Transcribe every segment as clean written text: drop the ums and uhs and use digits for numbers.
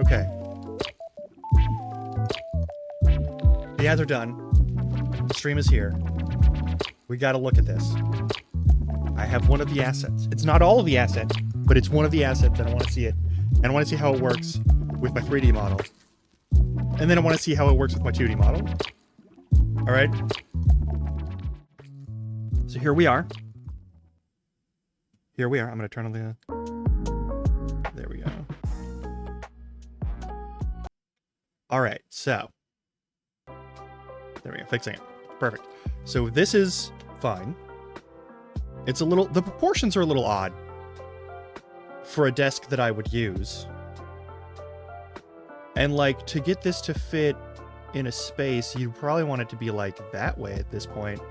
Okay. The ads are done. The stream is here. We gotta look at this. I have one of the assets. It's not all of the assets, but it's one of the assets, and I want to see it. And I want to see how it works with my 3D model. And then I want to see how it works with my 2D model. Alright? So here we are. Here we are. I'm gonna turn on the... There we go. Alright, so... There we go, fixing it. Perfect. So this is fine. It's a little... The proportions are a little odd for a desk that I would use. And, like, to get this to fit in a space, you probably want it to be, like, that way at this point.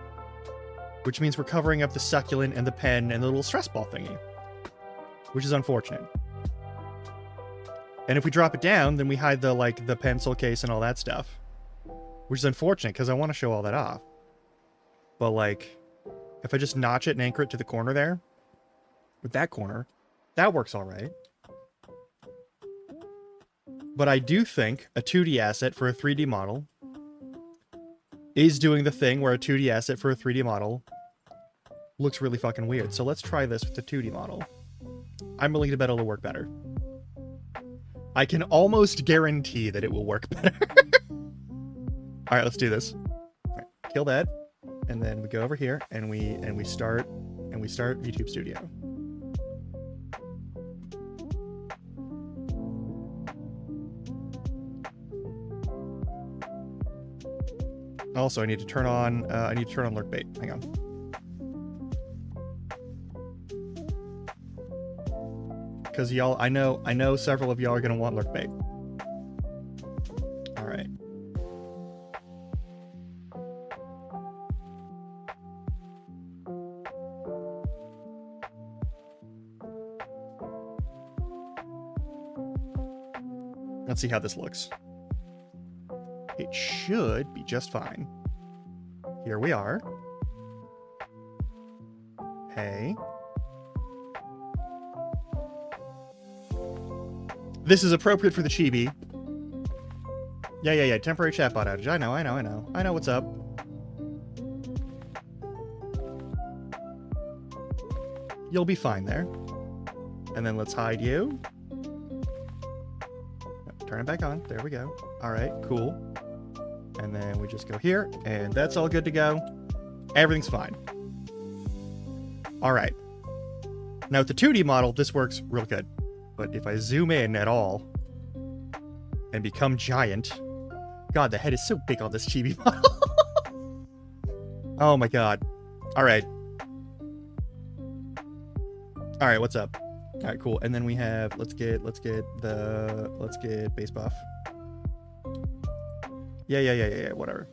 Which means we're covering up the succulent and the pen and the little stress ball thingy. Which is unfortunate. And if we drop it down, then we hide the, like, the pencil case and all that stuff. Which is unfortunate, because I want to show all that off. But, like, if I just notch it and anchor it to the corner there, with that corner, that works alright. But I do think a 2D asset for a 3D model is doing the thing where a 2D asset for a 3D model looks really fucking weird. So let's try this with the 2D model. I'm willing to bet it'll work better. I can almost guarantee that it will work better. Alright, let's do this. Right, kill that. And then we go over here and we start VTube Studio. Also, I need to turn on lurk bait. Hang on. Because y'all, I know several of y'all are gonna want lurk bait. All right. Let's see how this looks. It should be just fine. Here we are. Hey. This is appropriate for the chibi. Yeah. Temporary chatbot outage. I know what's up. You'll be fine there. And then let's hide you. Turn it back on. There we go. All right, cool. And then we just go here, and that's all good to go. Everything's fine. All right. Now with the 2D model, this works real good. But if I zoom in at all and become giant, God, the head is so big on this chibi model. Oh my God. All right. All right, what's up? All right, cool. And then we have, let's get base buff. Yeah, whatever.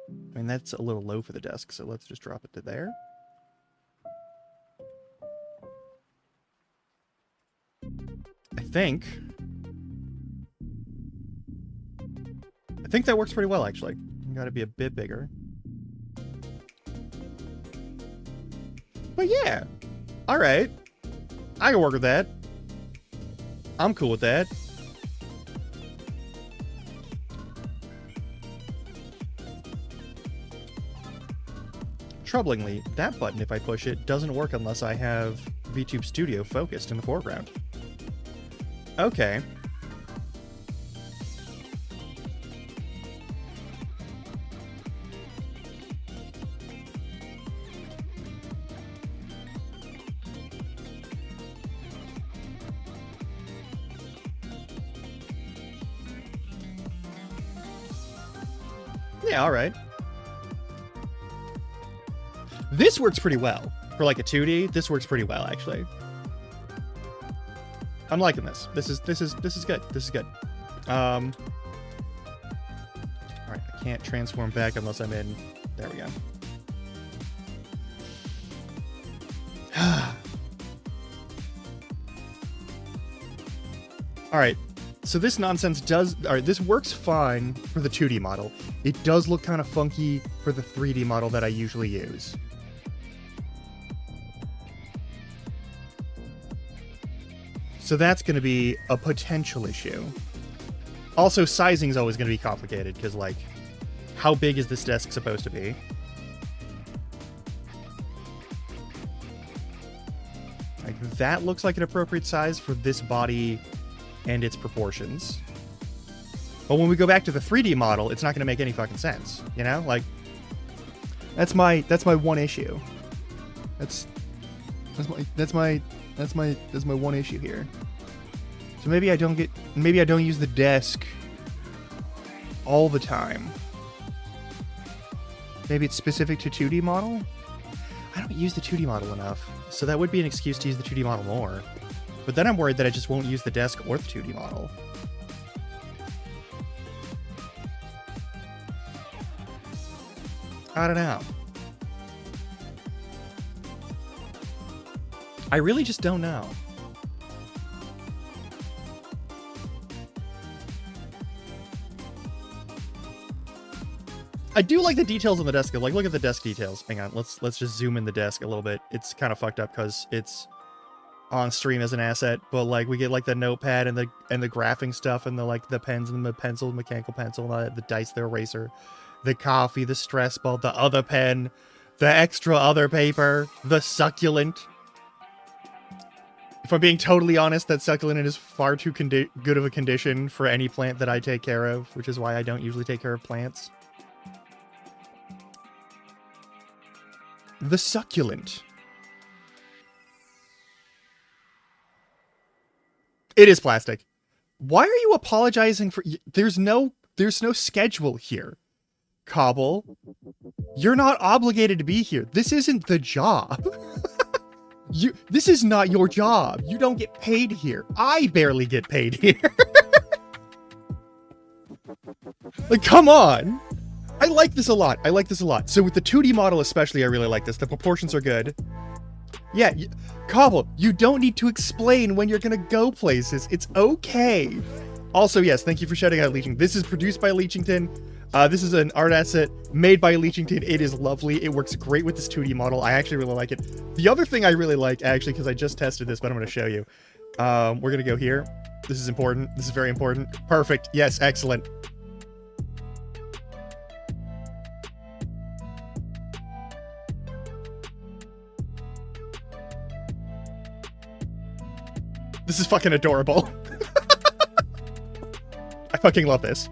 I mean, that's a little low for the desk, so let's just drop it to there. I think that works pretty well, actually. Gotta be a bit bigger. But yeah, all right. I can work with that. I'm cool with that. Troublingly, that button, if I push it, doesn't work unless I have VTube Studio focused in the foreground. Okay. Yeah, all right. This works pretty well. For like a 2D, this works pretty well, actually. I'm liking this. This is good. This is good. All right, I can't transform back unless I'm in. There we go. All right. So this nonsense does... All right, this works fine for the 2D model. It does look kind of funky for the 3D model that I usually use. So that's going to be a potential issue. Also, sizing is always going to be complicated, because, like, how big is this desk supposed to be? Like, that looks like an appropriate size for this body and its proportions. But when we go back to the 3D model, it's not going to make any fucking sense, you know? Like, that's my one issue. That's my one issue here. So maybe I don't use the desk all the time. Maybe it's specific to 2D model? I don't use the 2D model enough, so that would be an excuse to use the 2D model more. But then I'm worried that I just won't use the desk or the 2D model. I don't know. I really just don't know. I do like the details on the desk. Like, look at the desk details. Hang on, let's just zoom in the desk a little bit. It's kind of fucked up because it's on stream as an asset, but like we get like the notepad and the graphing stuff and the like the pens and the pencil, mechanical pencil, and the dice, the eraser, the coffee, the stress ball, the other pen, the extra other paper, the succulent. If I'm being totally honest, that succulent is far too good of a condition for any plant that I take care of, which is why I don't usually take care of plants. The succulent. It is plastic. Why are you apologizing for... There's no schedule here. Cobble, you're not obligated to be here. This isn't the job. This is not your job. You don't get paid here. I barely get paid here. Like, come on. I like this a lot. I like this a lot. So with the 2D model especially, I really like this. The proportions are good. Yeah, Cobble, you don't need to explain when you're gonna go places. It's okay. Also, yes, thank you for shouting out Leechington. This is produced by Leechington. This is an art asset made by Leechington. It is lovely. It works great with this 2D model. I actually really like it. The other thing I really like, actually, because I just tested this, but I'm going to show you. We're going to go here. This is important. This is very important. Perfect. Yes, excellent. This is fucking adorable. I fucking love this.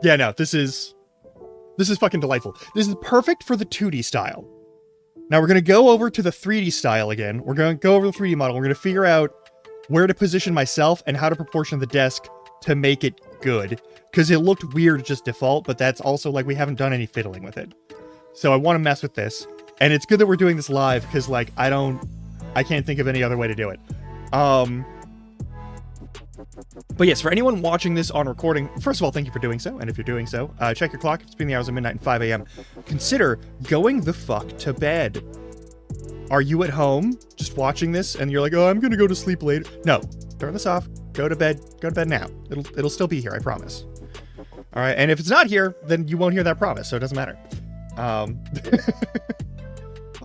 Yeah, no, this is fucking delightful. This is perfect for the 2D style. Now we're going to go over to the 3D style again. We're going to go over the 3D model. We're going to figure out where to position myself and how to proportion the desk to make it good. Because it looked weird just default, but that's also like we haven't done any fiddling with it. So I want to mess with this. And it's good that we're doing this live because like I can't think of any other way to do it. But yes, for anyone watching this on recording, first of all, thank you for doing so. And if you're doing so, check your clock. It's between the hours of midnight and 5 a.m. Consider going the fuck to bed. Are you at home just watching this and you're like, oh, I'm going to go to sleep later? No, turn this off. Go to bed. Go to bed now. It'll still be here, I promise. All right, and if it's not here, then you won't hear that promise, so it doesn't matter. All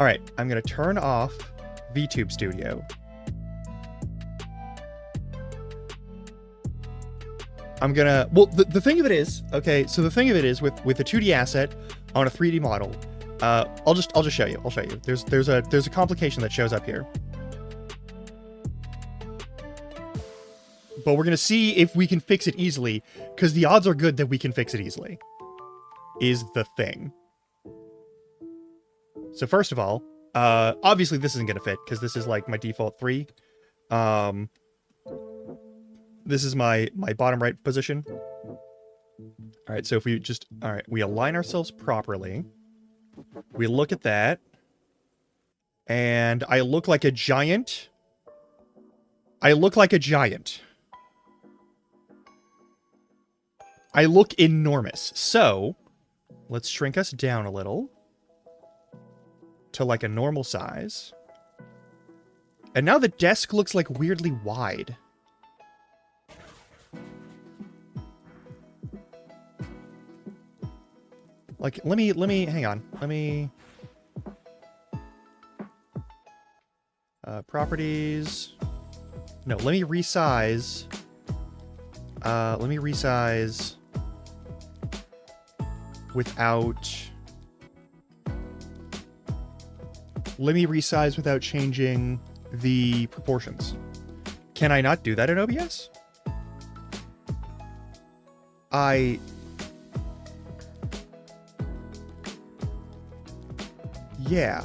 right, I'm going to turn off VTube Studio. I'm gonna, well, the thing of it is, okay, so the thing of it is with a 2D asset on a 3D model, I'll just show you. I'll show you. There's a complication that shows up here. But we're gonna see if we can fix it easily, because the odds are good that we can fix it easily. Is the thing. So first of all, obviously this isn't gonna fit, because this is like my default 3. This is my bottom right position. All All right, so if we just, all right, we align ourselves properly. We look at that. And I look like a giant. I look like a giant. I look enormous. So, let's shrink us down a little. To like a normal size. And now the desk looks like weirdly wide. Like, let me, hang on. Let me... properties. No, let me resize. Let me resize without... Let me resize without changing the proportions. Can I not do that in OBS? Yeah,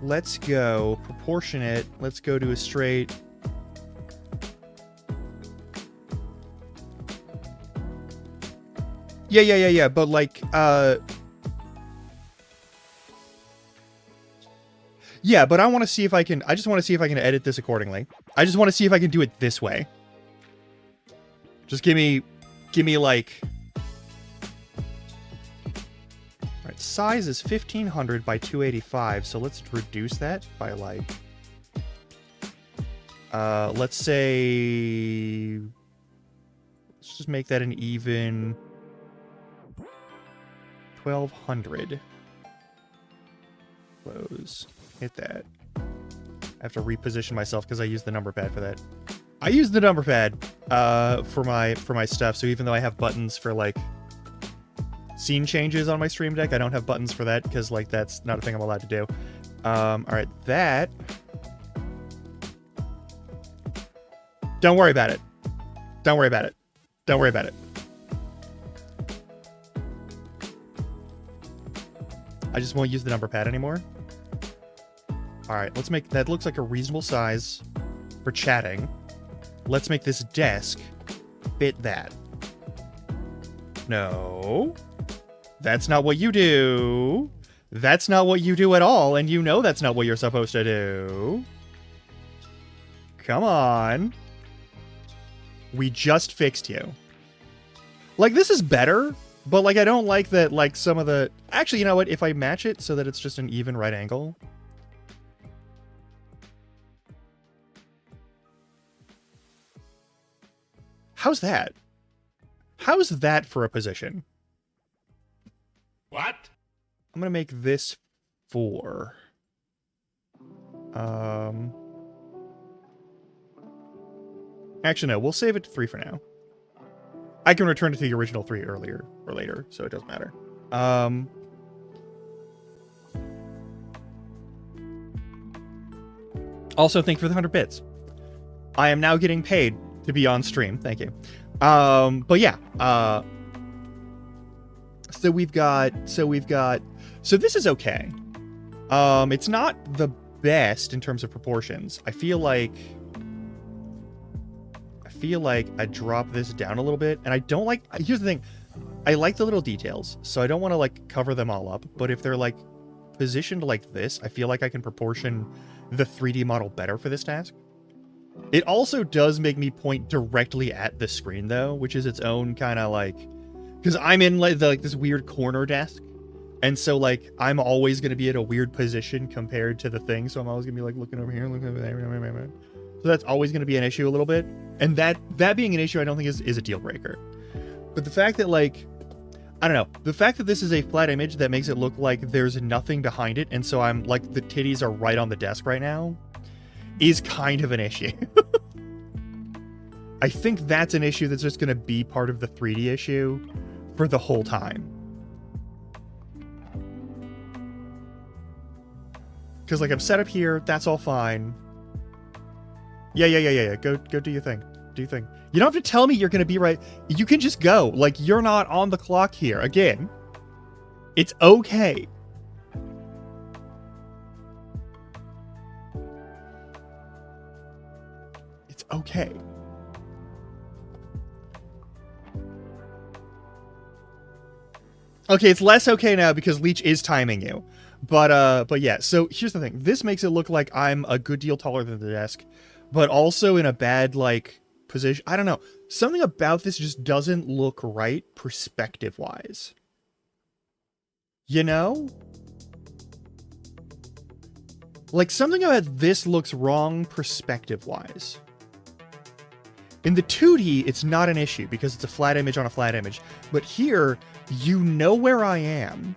let's go proportionate. Let's go to a straight. Yeah, but like, yeah, but I want to see if I can, I just want to see if I can edit this accordingly. I just want to see if I can do it this way. Just give me like... Alright, size is 1500 by 285, so let's reduce that by like... let's say... Let's just make that an even... 1200. Close. Hit that. I have to reposition myself because I used the number pad for that. I use the number pad for my stuff, so even though I have buttons for like scene changes on my Stream Deck, I don't have buttons for that because like that's not a thing I'm allowed to do. Alright, that. Don't worry about it. Don't worry about it. Don't worry about it. I just won't use the number pad anymore. Alright, let's make... That looks like a reasonable size for chatting. Let's make this desk fit that. No. That's not what you do. That's not what you do at all, and you know that's not what you're supposed to do. Come on. We just fixed you. Like, this is better, but, like, I don't like that, like, some of the... Actually, you know what? If I match it so that it's just an even right angle... How's that? How's that for a position? What? I'm gonna make this 4. Actually, no. We'll save it to 3 for now. I can return it to the original 3 earlier or later, so it doesn't matter. Also, thank you for the 100 bits. I am now getting paid to be on stream. Thank you. But yeah. So this is okay. It's not the best in terms of proportions. I feel like I drop this down a little bit, and I don't like... Here's the thing. I like the little details, so I don't want to, like, cover them all up, but if they're, like, positioned like this, I feel like I can proportion the 3D model better for this task. It also does make me point directly at the screen, though, which is its own kind of, like... Because I'm in, like, this weird corner desk, and so, like, I'm always going to be at a weird position compared to the thing, so I'm always going to be, like, looking over here, looking over there. So that's always going to be an issue a little bit. And that being an issue, I don't think is a deal breaker. But the fact that, like, I don't know, the fact that this is a flat image that makes it look like there's nothing behind it, and so I'm, like, the titties are right on the desk right now, is kind of an issue. I think that's an issue that's just going to be part of the 3D issue for the whole time. Because, like, I'm set up here, that's all fine. Yeah. Go do your thing. Do your thing. You don't have to tell me you're going to be right. You can just go. Like, you're not on the clock here. Again, it's okay. It's okay. Okay, it's less okay now because Leech is timing you. But yeah, so here's the thing. This makes it look like I'm a good deal taller than the desk, but also in a bad, like, position. I don't know. Something about this just doesn't look right perspective-wise. You know? Like, something about this looks wrong perspective-wise. In the 2D, it's not an issue because it's a flat image on a flat image. But here, you know where I am.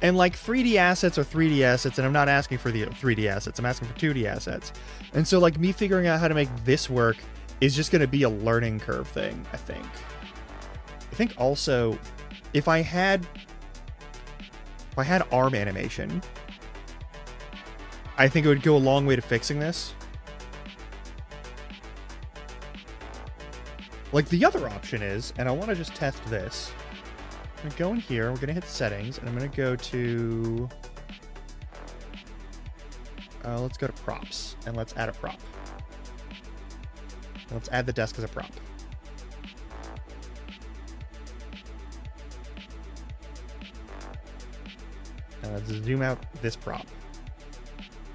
And like 3D assets are 3D assets, and I'm not asking for the 3D assets, I'm asking for 2D assets. And so like me figuring out how to make this work is just going to be a learning curve thing, I think. I think also, if I had arm animation, I think it would go a long way to fixing this. Like, the other option is, and I want to just test this. I'm going to go in here, we're going to hit settings, and I'm going to go to... let's go to props, and let's add a prop. Let's add the desk as a prop. And let's zoom out this prop.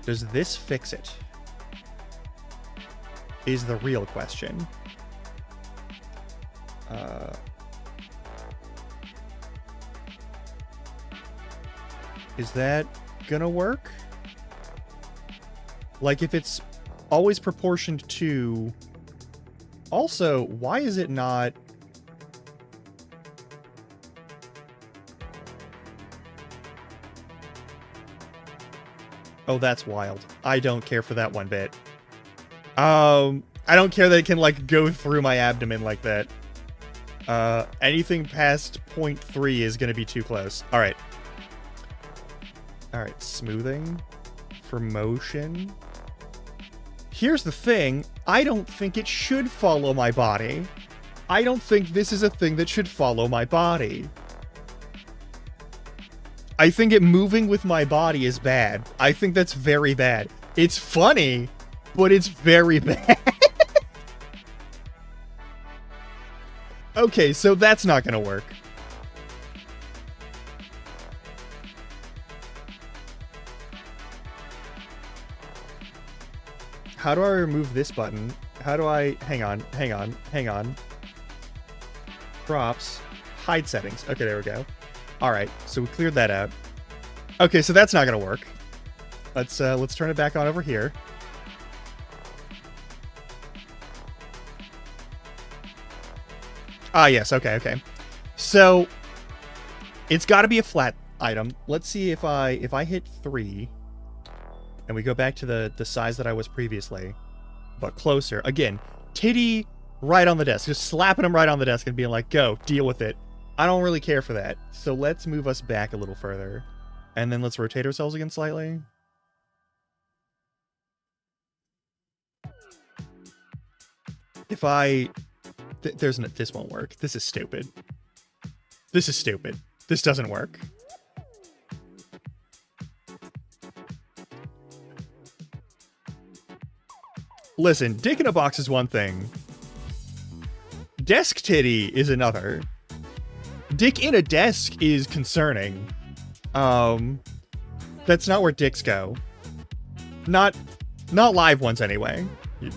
Does this fix it? Is the real question. Is that gonna work? Like, if it's always proportioned to... Also, why is it not... Oh, that's wild. I don't care for that one bit. I don't care that it can, like, go through my abdomen like that. Anything past 0.3 is gonna be too close. Alright. Alright, smoothing. For motion. Here's the thing. I don't think it should follow my body. I don't think this is a thing that should follow my body. I think it moving with my body is bad. I think that's very bad. It's funny, but it's very bad. Okay, so that's not gonna work. How do I remove this button? How do I... Hang on. Props. Hide settings. Okay, there we go. Alright, so we cleared that out. Okay, so that's not gonna work. Let's turn it back on over here. Ah, yes, okay. So, it's gotta be a flat item. Let's see if I hit 3, and we go back to the size that I was previously, but closer. Again, titty right on the desk. Just slapping him right on the desk and being like, go, deal with it. I don't really care for that. So let's move us back a little further. And then let's rotate ourselves again slightly. If I... this won't work. This is stupid. This is stupid. This doesn't work. Listen, dick in a box is one thing. Desk titty is another. Dick in a desk is concerning. That's not where dicks go. Not live ones anyway.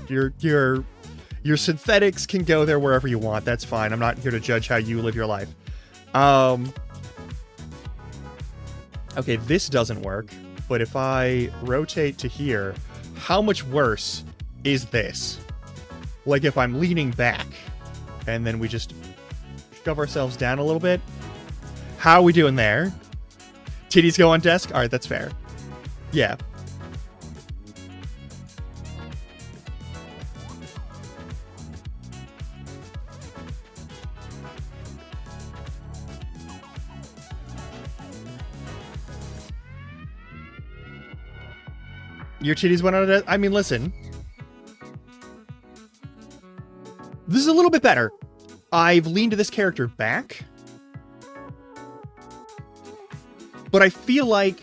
Your synthetics can go there wherever you want. That's fine. I'm not here to judge how you live your life. Okay, this doesn't work. But if I rotate to here, how much worse is this? Like if I'm leaning back and then we just shove ourselves down a little bit. How are we doing there? Titties go on desk? Alright, that's fair. Yeah. Your titties went on a desk? I mean, listen. This is a little bit better. I've leaned this character back. But I feel like...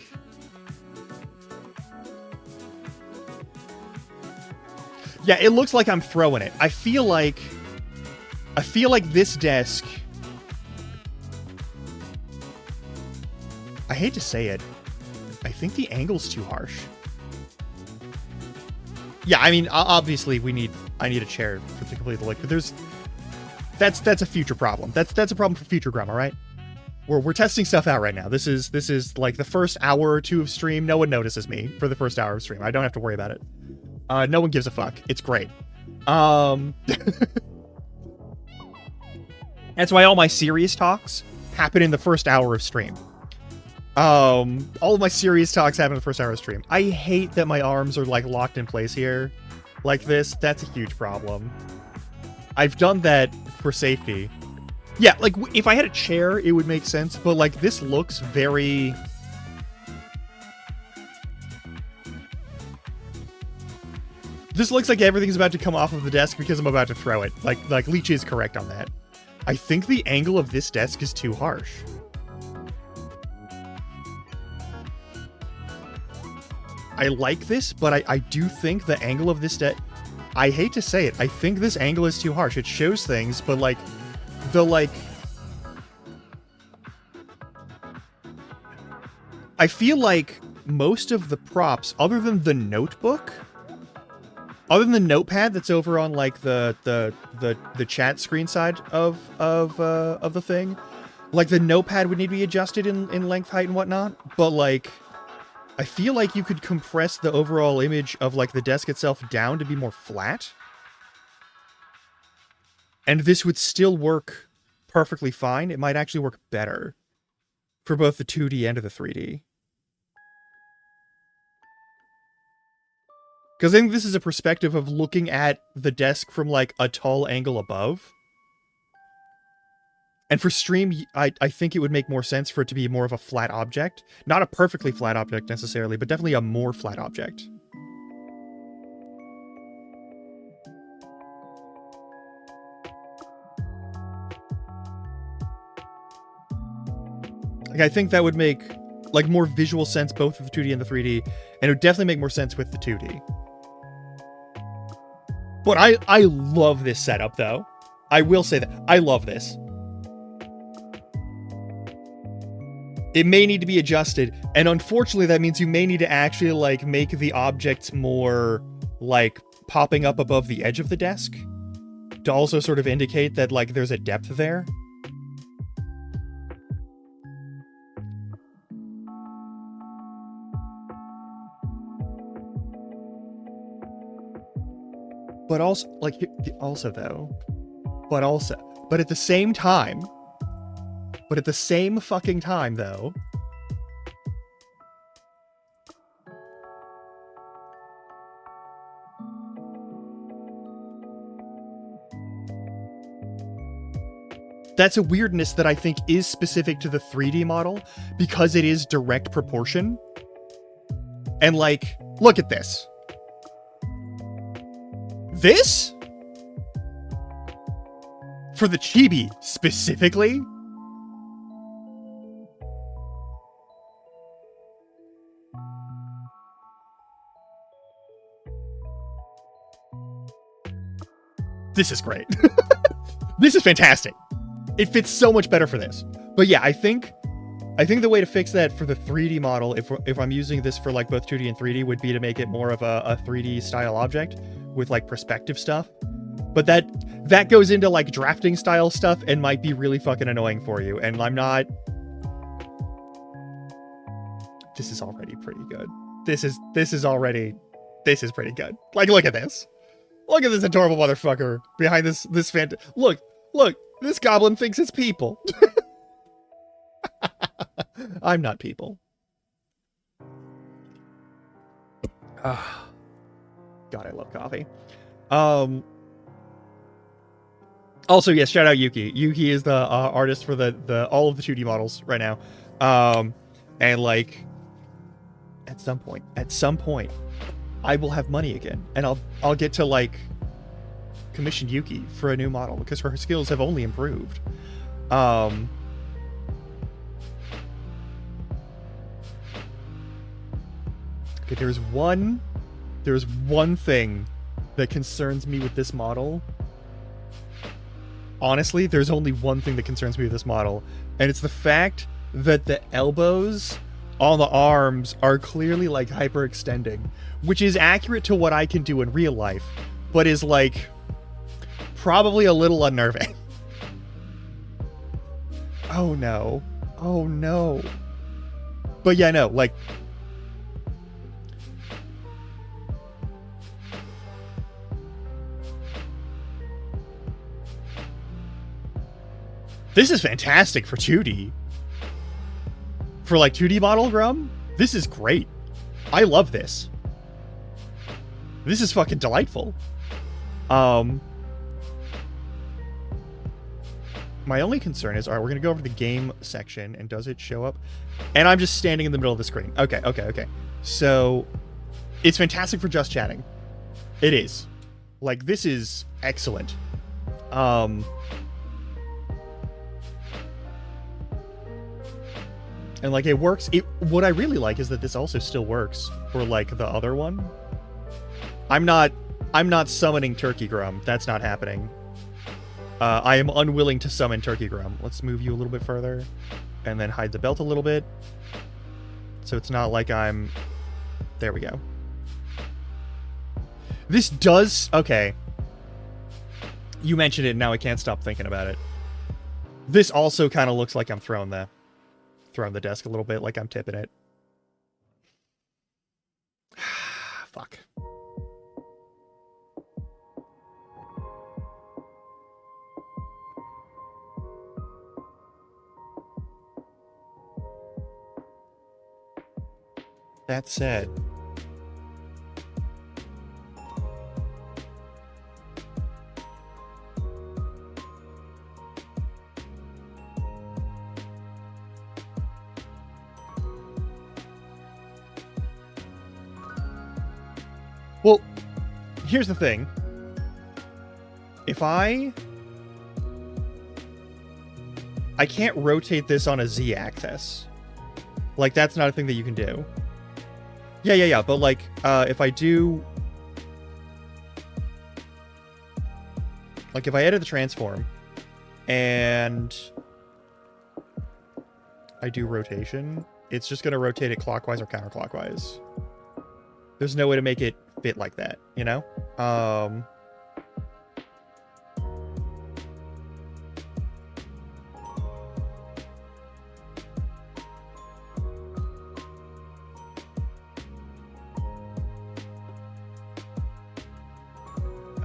Yeah, it looks like I'm throwing it. I feel like I feel like this desk... I hate to say it. I think the angle's too harsh. Yeah, I mean, obviously I need a chair to complete the look, but that's a future problem. That's a problem for future Grum, all right? We're testing stuff out right now. This is like the first hour or two of stream. No one notices me for the first hour of stream. I don't have to worry about it. No one gives a fuck. It's great. That's why all my serious talks happen in the first hour of stream. All of my serious talks happen in the first hour of stream. I hate that my arms are like locked in place here like this. That's a huge problem. I've done that for safety. Yeah, like if I had a chair, it would make sense, but like this looks very... This looks like everything's about to come off of the desk because I'm about to throw it. Like Leech is correct on that. I think the angle of this desk is too harsh. I like this, but I do think the angle of this desk... I hate to say it, I think this angle is too harsh. It shows things, but like... I feel like most of the props, other than the notebook... Other than the notepad that's over on like the chat screen side of the thing, like the notepad would need to be adjusted in length, height, and whatnot. But like, I feel like you could compress the overall image of like the desk itself down to be more flat, and this would still work perfectly fine. It might actually work better for both the 2D and the 3D. Because I think this is a perspective of looking at the desk from, like, a tall angle above. And for stream, I think it would make more sense for it to be more of a flat object. Not a perfectly flat object, necessarily, but definitely a more flat object. Like, I think that would make, like, more visual sense both with the 2D and the 3D. And it would definitely make more sense with the 2D. But I love this setup, though. I will say that. I love this. It may need to be adjusted, and unfortunately that means you may need to actually, like, make the objects more, like, popping up above the edge of the desk to also sort of indicate that, like, there's a depth there. But also, like, but at the same time, though, that's a weirdness that I think is specific to the 3D model because it is direct proportion. And, like, look at this. This? For the chibi, specifically? This is great. This is fantastic. It fits so much better for this. But yeah, I think the way to fix that for the 3D model, if I'm using this for like both 2D and 3D, would be to make it more of a 3D style object with like perspective stuff. But that goes into like drafting style stuff and might be really fucking annoying for you. And I'm not... This is already pretty good. This is pretty good. Like, look at this. Look at this adorable motherfucker behind this Look, this goblin thinks it's people. I'm not people. God, I love coffee. Also, yes, shout out Yuki. Yuki is the artist for the all of the 2D models right now. And like, at some point, I will have money again, and I'll get to like commission Yuki for a new model because her skills have only improved. Okay, there's one thing that concerns me with this model. honestly, there's only one thing that concerns me with this model, and it's the fact that the elbows on the arms are clearly like hyperextending, which is accurate to what I can do in real life, but is like probably a little unnerving. Oh no. Oh no. But yeah, no, like this is fantastic for 2D. For like 2D model Grum, this is great. I love this. This is fucking delightful. My only concern is, all right, we're gonna go over to the game section, and does it show up? And I'm just standing in the middle of the screen. Okay. So, it's fantastic for just chatting. It is. Like, this is excellent. And like it works. What I really like is that this also still works for like the other one. I'm not summoning Turkey Grum. That's not happening. I am unwilling to summon Turkey Grum. Let's move you a little bit further, and then hide the belt a little bit, so it's not like I'm. There we go. This does okay. You mentioned it, and now I can't stop thinking about it. This also kind of looks like I'm throwing the desk a little bit, like I'm tipping it. Fuck. That said, well, here's the thing. If I can't rotate this on a Z-axis. Like, that's not a thing that you can do. Yeah. But, like, if I do... Like, if I edit the transform, and I do rotation, it's just going to rotate it clockwise or counterclockwise. There's no way to make it fit like that, you know?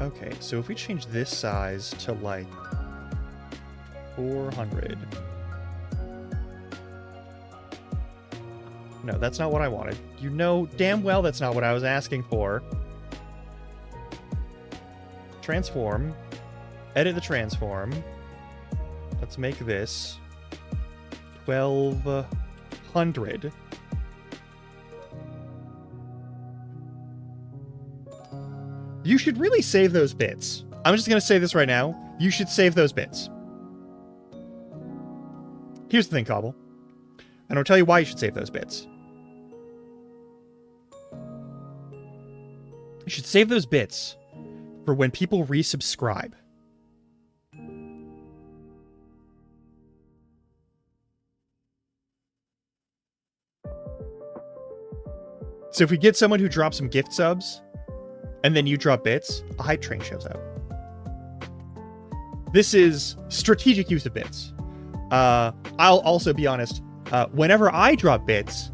Okay, so if we change this size to, like, 400... No, that's not what I wanted. You know damn well that's not what I was asking for. Transform. Edit the transform. Let's make this 1200. You should really save those bits. I'm just going to say this right now. You should save those bits. Here's the thing, Cobble. And I'll tell you why you should save those bits. You should save those bits for when people resubscribe. So if we get someone who drops some gift subs, and then you drop bits, a hype train shows up. This is strategic use of bits. I'll also be honest, whenever I drop bits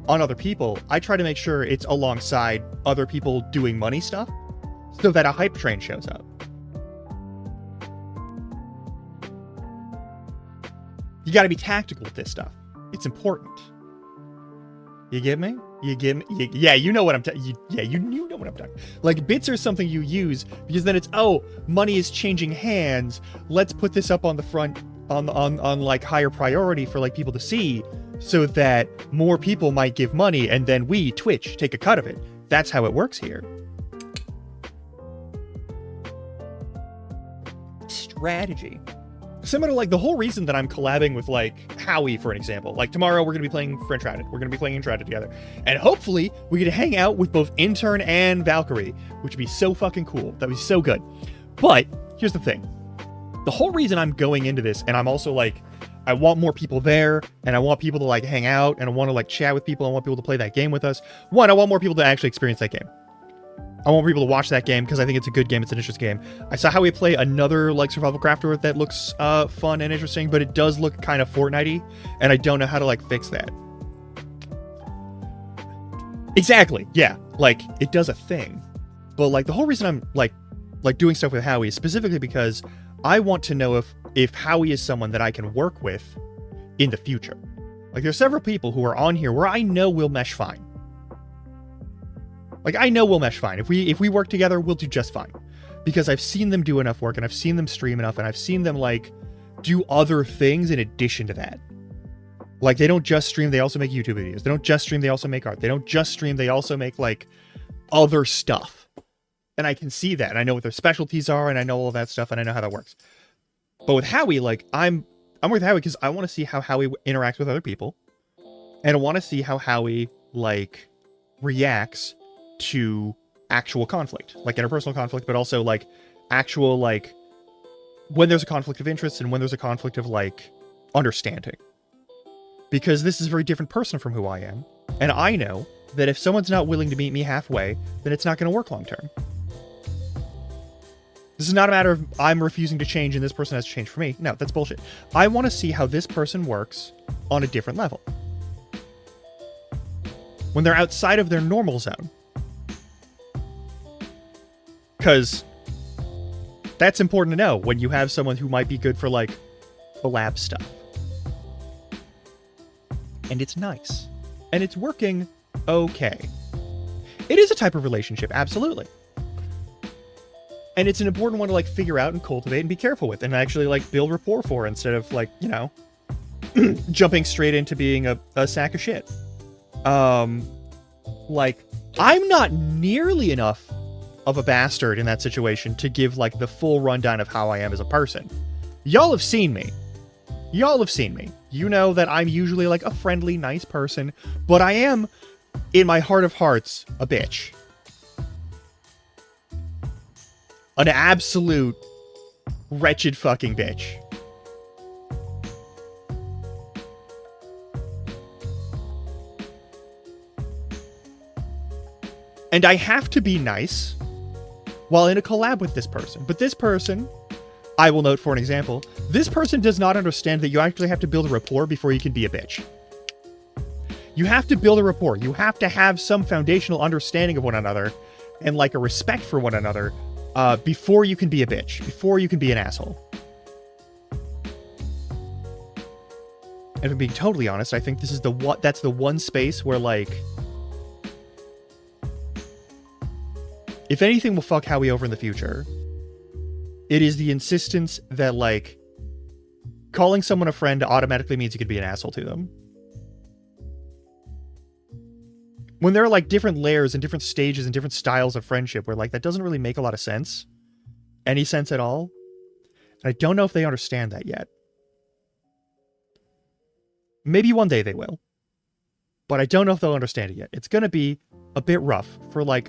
on other people, I try to make sure it's alongside other people doing money stuff so that a hype train shows up. You gotta be tactical with this stuff. It's important. You get me? Yeah, you know what I'm talking. You know what I'm talking. Like, bits are something you use because then it's, oh, money is changing hands. Let's put this up on the front on like higher priority for like people to see, so that more people might give money, and then we, Twitch, take a cut of it. That's how it works here. Strategy. Similar to, like, the whole reason that I'm collabing with, like, Howie, for an example. Like, tomorrow we're going to be playing French-Ratted. We're going to be playing Uncharted together. And hopefully we get to hang out with both Intern and Valkyrie, which would be so fucking cool. That would be so good. But here's the thing. the whole reason I'm going into this, and I'm also like, I want more people there, and I want people to like hang out, and I want to like chat with people. I want people to play that game with us. One, I want more people to actually experience that game. I want people to watch that game because I think it's a good game. It's an interesting game. I saw how we play another like survival crafter that looks fun and interesting, but it does look kind of Fortnite-y, and I don't know how to like fix that. Exactly. Yeah. Like it does a thing, but like the whole reason I'm like doing stuff with Howie is specifically because I want to know if Howie is someone that I can work with in the future. Like there's several people who are on here where I know we'll mesh fine. Like I know we'll mesh fine. If we work together, we'll do just fine. Because I've seen them do enough work and I've seen them stream enough and I've seen them like do other things in addition to that. Like they don't just stream, they also make YouTube videos. They don't just stream, they also make art. They don't just stream, they also make like other stuff. And I can see that. And I know what their specialties are and I know all of that stuff and I know how that works. But with Howie, like I'm with Howie because I want to see how Howie interacts with other people. And I want to see how Howie like reacts to actual conflict, like interpersonal conflict, but also like actual like when there's a conflict of interest and when there's a conflict of like understanding. Because this is a very different person from who I am. And I know that if someone's not willing to meet me halfway, then it's not going to work long term. This is not a matter of I'm refusing to change and this person has to change for me. No, that's bullshit. I want to see how this person works on a different level. When they're outside of their normal zone. Because that's important to know when you have someone who might be good for like the lab stuff. And it's nice. And it's working okay. It is a type of relationship, absolutely. And it's an important one to like figure out and cultivate and be careful with and actually like build rapport for instead of like, you know, jumping straight into being a sack of shit. Like, I'm not nearly enough of a bastard in that situation to give like the full rundown of how I am as a person. Y'all have seen me. Y'all have seen me. You know that I'm usually like a friendly, nice person, but I am, in my heart of hearts, a bitch. An absolute wretched fucking bitch. And I have to be nice while in a collab with this person. But this person, I will note for an example, this person does not understand that you actually have to build a rapport before you can be a bitch. You have to build a rapport. You have to have some foundational understanding of one another and like a respect for one another before you can be a bitch, before you can be an asshole. And if I'm being totally honest, I think this is that's the one space where like, if anything will fuck Howie over in the future, it is the insistence that, like, calling someone a friend automatically means you could be an asshole to them. When there are, like, different layers and different stages and different styles of friendship where, like, that doesn't really make a lot of sense. Any sense at all. And I don't know if they understand that yet. Maybe one day they will. But I don't know if they'll understand it yet. It's gonna be a bit rough for, like,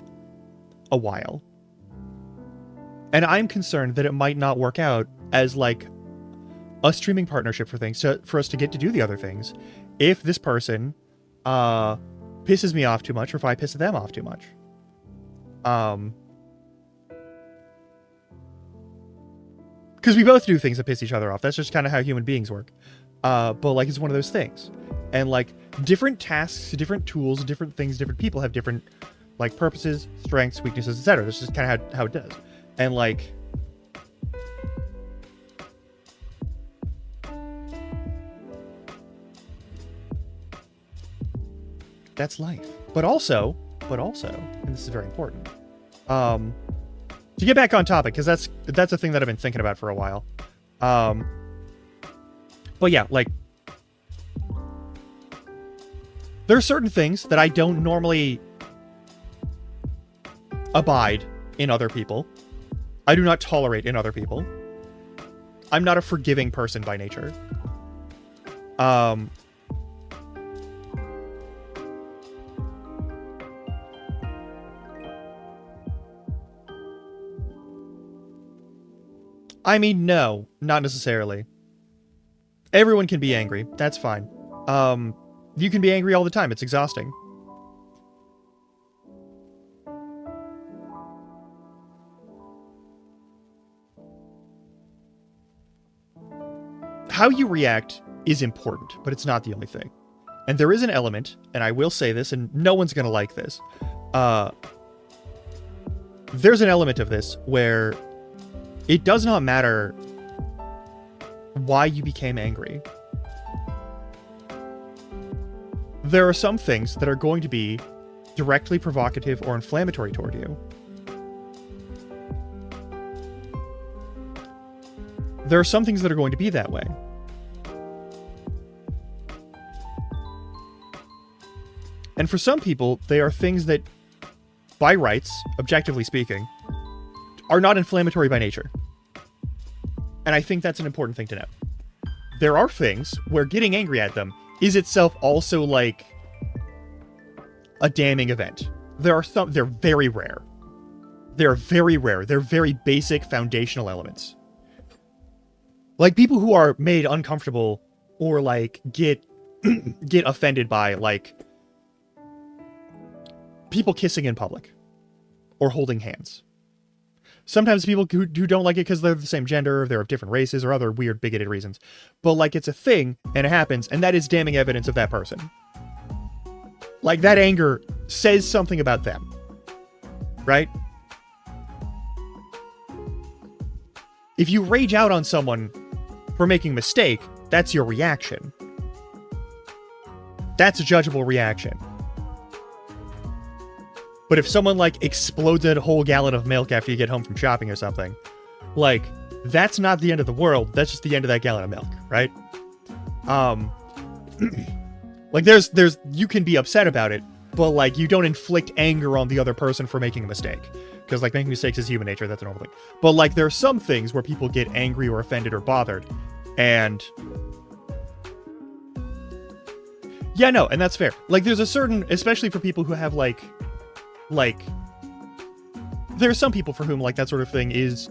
a while. And I'm concerned that it might not work out as like a streaming partnership for things for us to get to do the other things if this person pisses me off too much or if I piss them off too much. Because we both do things that piss each other off. That's just kind of how human beings work. But like it's one of those things. And like different tasks, different tools, different things, different people have different like purposes, strengths, weaknesses, etc. This is kind of how it does. And like that's life. But also, and this is very important. To get back on topic, because that's a thing that I've been thinking about for a while. But yeah, like there are certain things that I don't normally abide in other people. I do not tolerate in other people. I'm not a forgiving person by nature. I mean, no, not necessarily. Everyone can be angry. That's fine. You can be angry all the time. It's exhausting. How you react is important, but it's not the only thing. And there is an element, and I will say this, and no one's gonna like this. There's an element of this where it does not matter why you became angry. There are some things that are going to be directly provocative or inflammatory toward you. There are some things that are going to be that way. And for some people, they are things that, by rights, objectively speaking, are not inflammatory by nature. And I think that's an important thing to know. There are things where getting angry at them is itself also like a damning event. There are some, they're very rare. They're very rare. They're very basic foundational elements. Like people who are made uncomfortable or like get offended by like people kissing in public or holding hands. Sometimes people who don't like it because they're the same gender, or they're of different races, or other weird bigoted reasons. But like it's a thing and it happens, and that is damning evidence of that person. Like that anger says something about them. Right? If you rage out on someone for making a mistake, that's your reaction. That's a judgeable reaction. But if someone, like, explodes a whole gallon of milk after you get home from shopping or something, like, that's not the end of the world. That's just the end of that gallon of milk, right? Like, you can be upset about it, but, like, you don't inflict anger on the other person for making a mistake. Because, like, making mistakes is human nature. That's a normal thing. But, like, there are some things where people get angry or offended or bothered. And yeah, no, and that's fair. Like, there's a certain, especially for people who have, like, there are some people for whom, like, that sort of thing is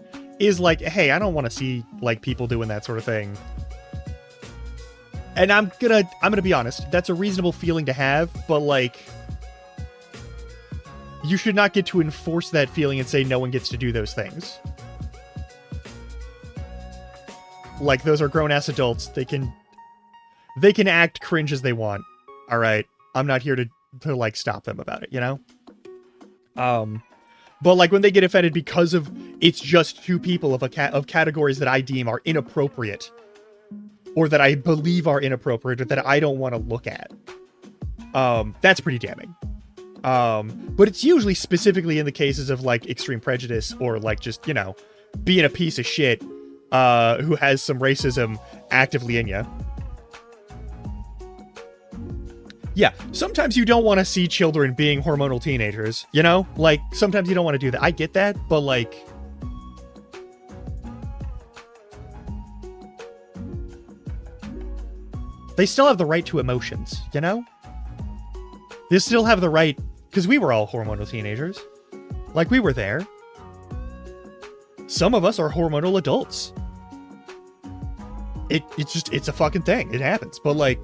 like, hey, I don't want to see, like, people doing that sort of thing. And I'm gonna be honest, that's a reasonable feeling to have, but, like, you should not get to enforce that feeling and say no one gets to do those things. Like, those are grown-ass adults. They can act cringe as they want. All right, I'm not here to like, stop them about it, you know? But, like, when they get offended because of it's just two people of categories that I deem are inappropriate, or that I believe are inappropriate, or that I don't want to look at, that's pretty damning. But it's usually specifically in the cases of, like, extreme prejudice, or, like, just, you know, being a piece of shit, who has some racism actively in you. Yeah, sometimes you don't want to see children being hormonal teenagers, you know? Like, sometimes you don't want to do that. I get that, but, like, they still have the right to emotions, you know? They still have the right, because we were all hormonal teenagers. Like, we were there. Some of us are hormonal adults. It's a fucking thing. It happens. But like,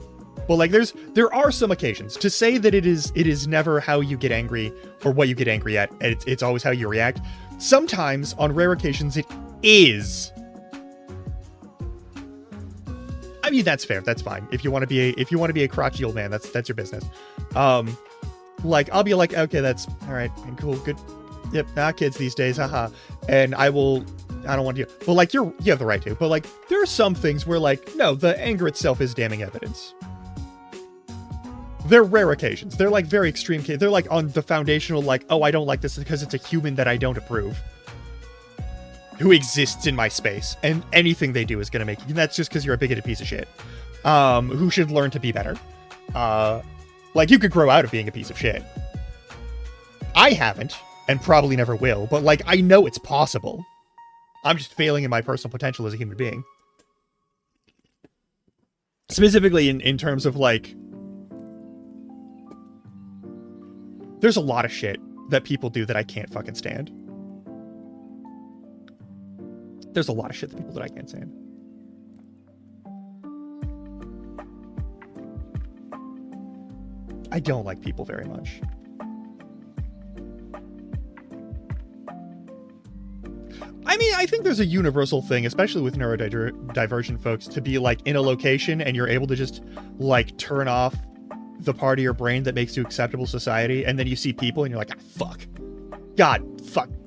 there are some occasions to say that it is never how you get angry or what you get angry at. And it's always how you react. Sometimes, on rare occasions, it is. I mean, that's fair. That's fine. If you want to be a crotchety old man, that's your business. Like, I'll be like, okay, that's all right, cool, good. Yep, kids these days, haha. And I don't want to. But, like, you have the right to. But, like, there are some things where, like, no, the anger itself is damning evidence. They're rare occasions. They're, like, very extreme cases. They're, like, on the foundational, like, oh, I don't like this because it's a human that I don't approve, who exists in my space, and anything they do is gonna make you. And that's just because you're a bigoted piece of shit, who should learn to be better. Like, you could grow out of being a piece of shit. I haven't, and probably never will, but, like, I know it's possible. I'm just failing in my personal potential as a human being. Specifically in terms of, like, there's a lot of shit that people do that I can't fucking stand. There's a lot of shit that people that I can't stand. I don't like people very much. I mean, I think there's a universal thing, especially with neurodivergent folks, to be like in a location and you're able to just like turn off the part of your brain that makes you acceptable society, and then you see people and you're like, ah, fuck. God,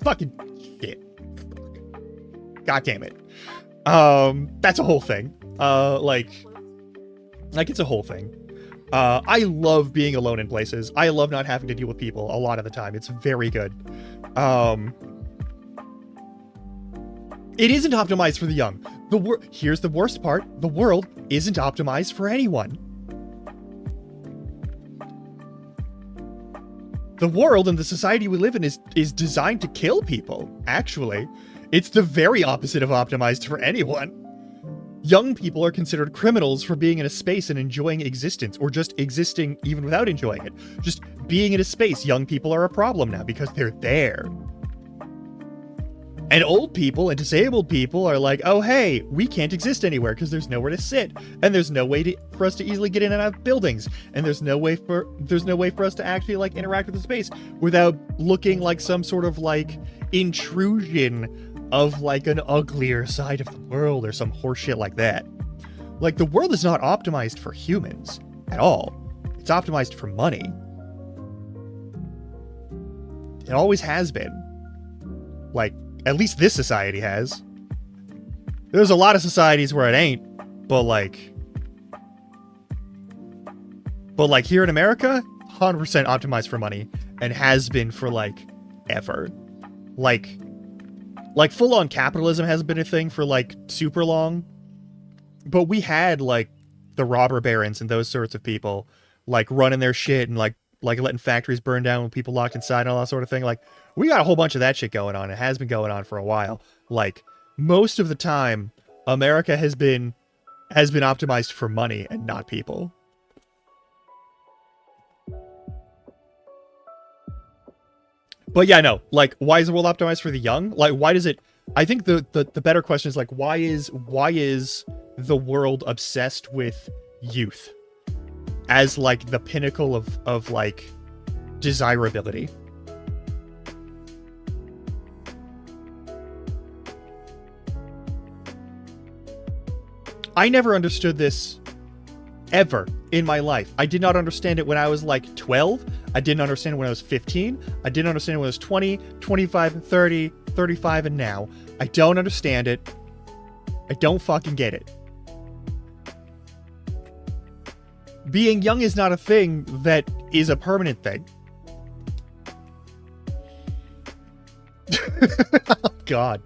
fucking shit. Fuck. God damn it. That's a whole thing. Like it's a whole thing. I love being alone in places. I love not having to deal with people a lot of the time. It's very good. It isn't optimized for the young. Here's the worst part. The world isn't optimized for anyone. The world and the society we live in is designed to kill people, actually. It's the very opposite of optimized for anyone. Young people are considered criminals for being in a space and enjoying existence, or just existing even without enjoying it. Just being in a space, young people are a problem now because they're there. And old people and disabled people are like, oh hey, we can't exist anywhere because there's nowhere to sit, and there's no way for us to easily get in and out of buildings, and there's no way for us to actually like interact with the space without looking like some sort of like intrusion of like an uglier side of the world or some horseshit like that. Like, the world is not optimized for humans at all. It's optimized for money. It always has been. Like, at least this society has. There's a lot of societies where it ain't, but like here in America, 100% optimized for money, and has been for like ever. Like full-on capitalism has been a thing for like super long, but we had like the robber barons and those sorts of people like running their shit and like letting factories burn down when people locked inside and all that sort of thing. Like, we got a whole bunch of that shit going on. It has been going on for a while. Like, most of the time, America has been optimized for money and not people. But yeah, no, like, why is the world optimized for the young? Like, why does it... I think the better question is, like, why is the world obsessed with youth as, like, the pinnacle of like, desirability? I never understood this ever in my life. I did not understand it when I was like 12. I didn't understand it when I was 15. I didn't understand it when I was 20, 25, 30, 35, and now. I don't understand it. I don't fucking get it. Being young is not a thing that is a permanent thing. Oh, God.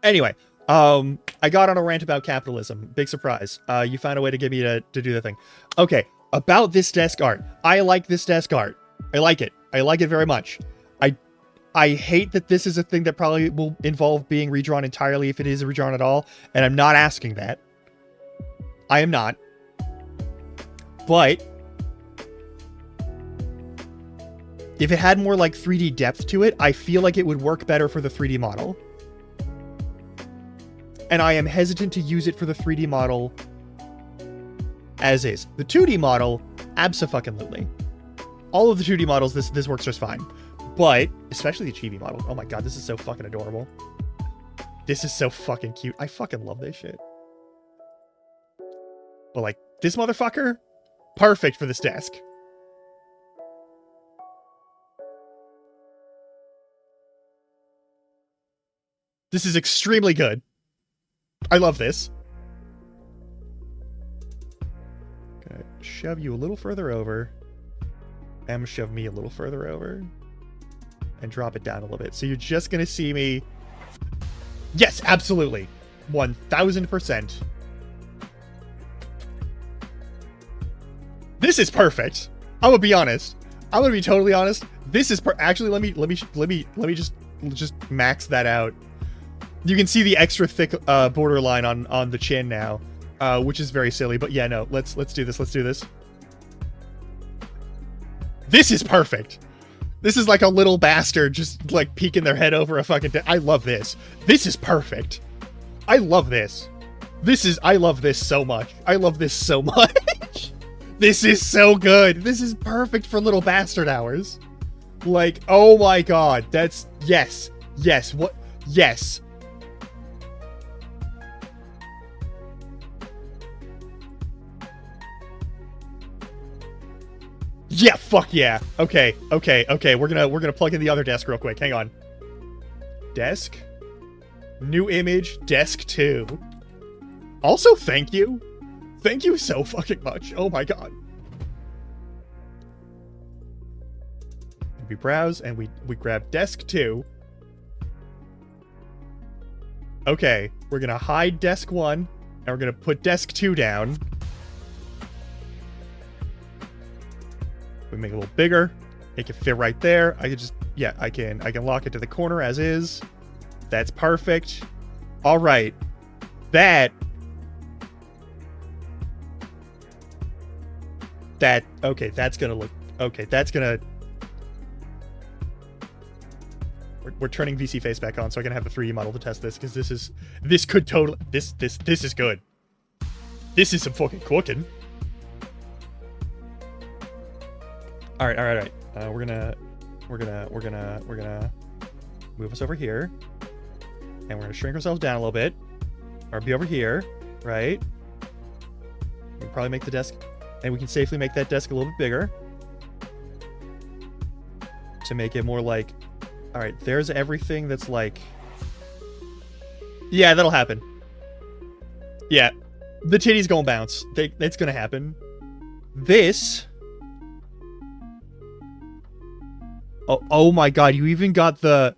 Anyway, I got on a rant about capitalism. Big surprise. You found a way to get me to do the thing. Okay, about this desk art. I like this desk art. I like it. I like it very much. I hate that this is a thing that probably will involve being redrawn entirely if it is redrawn at all, and I'm not asking that. I am not. But if it had more like 3D depth to it, I feel like it would work better for the 3D model. And I am hesitant to use it for the 3D model as is. The 2D model, abso-fucking-lutely. All of the 2D models, this works just fine. But, especially the chibi model. Oh my god, this is so fucking adorable. This is so fucking cute. I fucking love this shit. But like, this motherfucker, perfect for this desk. This is extremely good. I love this. Gonna shove you a little further over. And shove me a little further over. And drop it down a little bit. So you're just gonna see me... Yes, absolutely. 1000%. This is perfect. I'm gonna be honest. I'm gonna be totally honest. This is actually, let me just max that out. You can see the extra thick borderline on the chin now, which is very silly. But yeah, no, let's do this. Let's do this. This is perfect. This is like a little bastard just like peeking their head over a fucking I love this. This is perfect. I love this. I love this so much. I love this so much. This is so good. This is perfect for little bastard hours. Like, oh my god. That's, yes. Yes. What? Yes. Yeah, fuck yeah. Okay. We're gonna plug in the other desk real quick. Hang on. Desk. New image. Desk 2. Also, thank you. Thank you so fucking much. Oh my god. We browse and we grab desk 2. Okay, we're gonna hide desk 1 and we're gonna put desk 2 down. We make it a little bigger, make it fit right there. I can just, yeah, I can lock it to the corner as is. That's perfect. All right, okay, that's gonna look, okay, that's gonna, we're turning VC face back on so I can have the 3D model to test this, because this is good. This is some fucking cooking. All right. We're gonna move us over here, and we're gonna shrink ourselves down a little bit, or be over here, right? We can probably make the desk, and we can safely make that desk a little bit bigger to make it more like. All right, there's everything that's like. Yeah, that'll happen. Yeah, the titties gonna bounce. It's gonna happen. This. Oh my god, you even got the...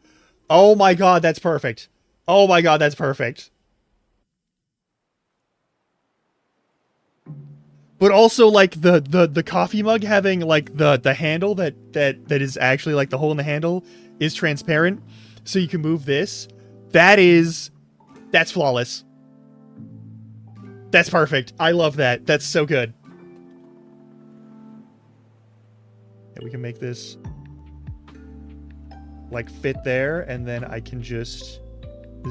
Oh my god, that's perfect. Oh my god, that's perfect. But also, like, the coffee mug having, like, the handle that is actually, like, the hole in the handle is transparent. So you can move this. That's flawless. That's perfect. I love that. That's so good. And we can make this... like fit there, and then I can just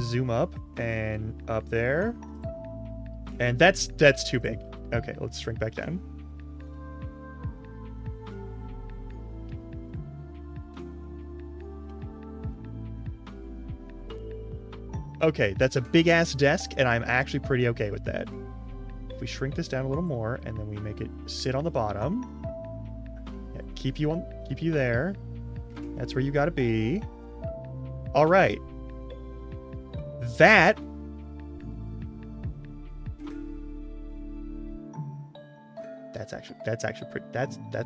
zoom up and up there, and that's too big. Okay, let's shrink back down. Okay, that's a big ass desk, and I'm actually pretty okay with that. If we shrink this down a little more, and then we make it sit on the bottom, yeah, keep you there. That's where you gotta be. All right. That's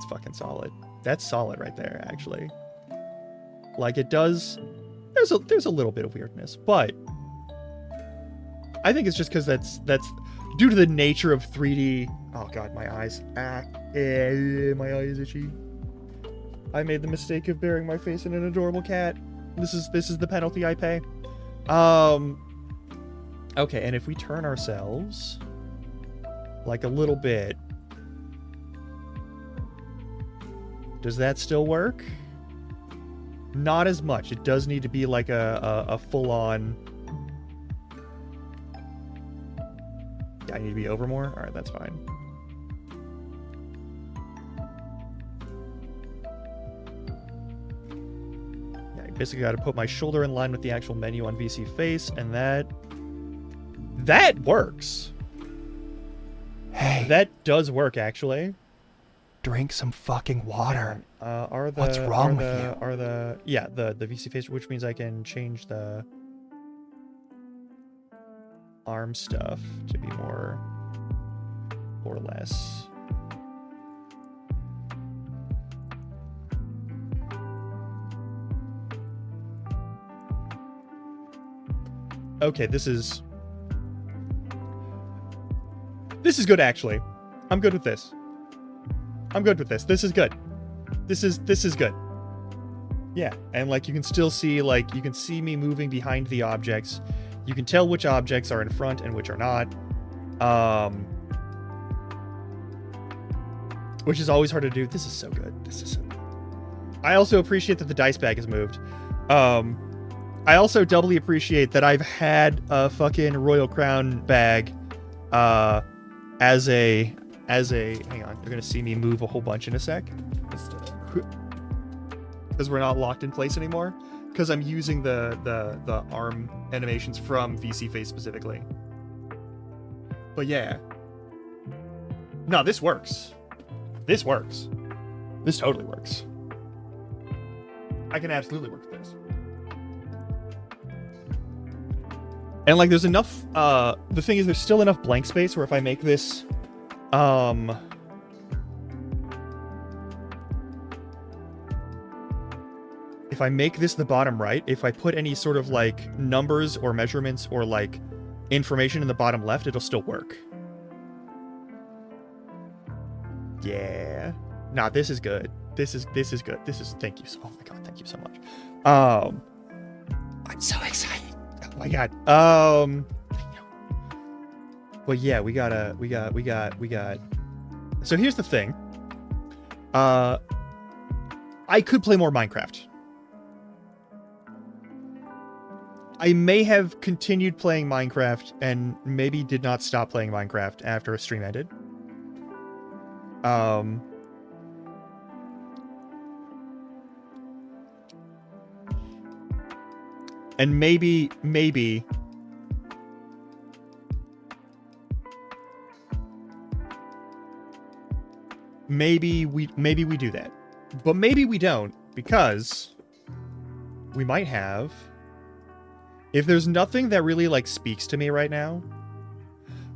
fucking solid. That's solid right there, actually. Like, it does. There's a little bit of weirdness, but I think it's just because that's due to the nature of 3D. Oh god, my eyes. My eye is itchy. I made the mistake of burying my face in an adorable cat. This is the penalty I pay. Okay, and if we turn ourselves like a little bit, does that still work? Not as much. It does need to be like a full-on. I need to be over more? Alright, that's fine. Basically got to put my shoulder in line with the actual menu on VC face, and that works. Hey, that does work, actually. Drink some fucking water. What's wrong with you? Yeah, the VC face, which means I can change the arm stuff to be more or less. Okay, this is good, actually. I'm good with this. This is good. This is good. Yeah, and like you can still see, like, you can see me moving behind the objects. You can tell which objects are in front and which are not. Which is always hard to do. This is so good. I also appreciate that the dice bag is moved. I also doubly appreciate that I've had a fucking Royal Crown bag as a hang on, you're gonna see me move a whole bunch in a sec. Because we're not locked in place anymore. Because I'm using the arm animations from VC Face specifically. But yeah. No, this works. This works. This totally works. I can absolutely work with this. And like there's enough the thing is there's still enough blank space where if I make this if I make this the bottom right, if I put any sort of like numbers or measurements or like information in the bottom left, it'll still work. Yeah. Nah, this is good. This is good. This is thank you. Oh my god, thank you so much. I'm so excited. Oh my god. But yeah, we got. So here's the thing. I could play more Minecraft. I may have continued playing Minecraft and maybe did not stop playing Minecraft after a stream ended. And maybe we do that. But maybe we don't, because we might have. If there's nothing that really like speaks to me right now,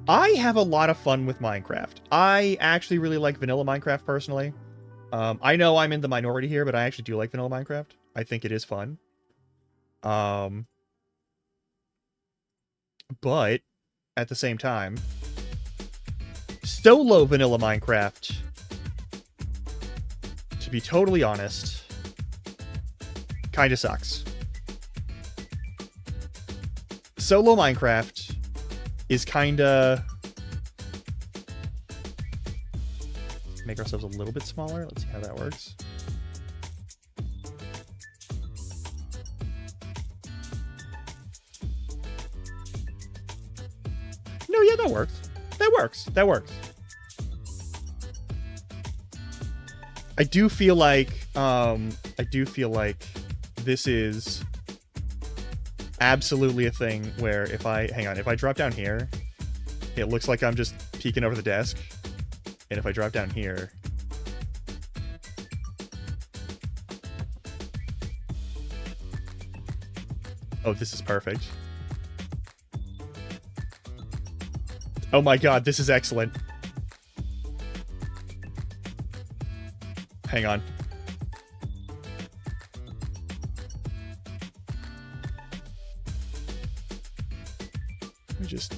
I have a lot of fun with Minecraft. I actually really like vanilla Minecraft personally. I know I'm in the minority here, but I actually do like vanilla Minecraft. I think it is fun. But at the same time, solo vanilla Minecraft, to be totally honest, kind of sucks. Solo Minecraft is kind of... Make ourselves a little bit smaller. Let's see how that works. No, yeah, that works. That works. That works. I do feel like this is absolutely a thing where if I drop down here, it looks like I'm just peeking over the desk. And if I drop down here, oh, this is perfect. Oh my god, this is excellent. Hang on. Let me just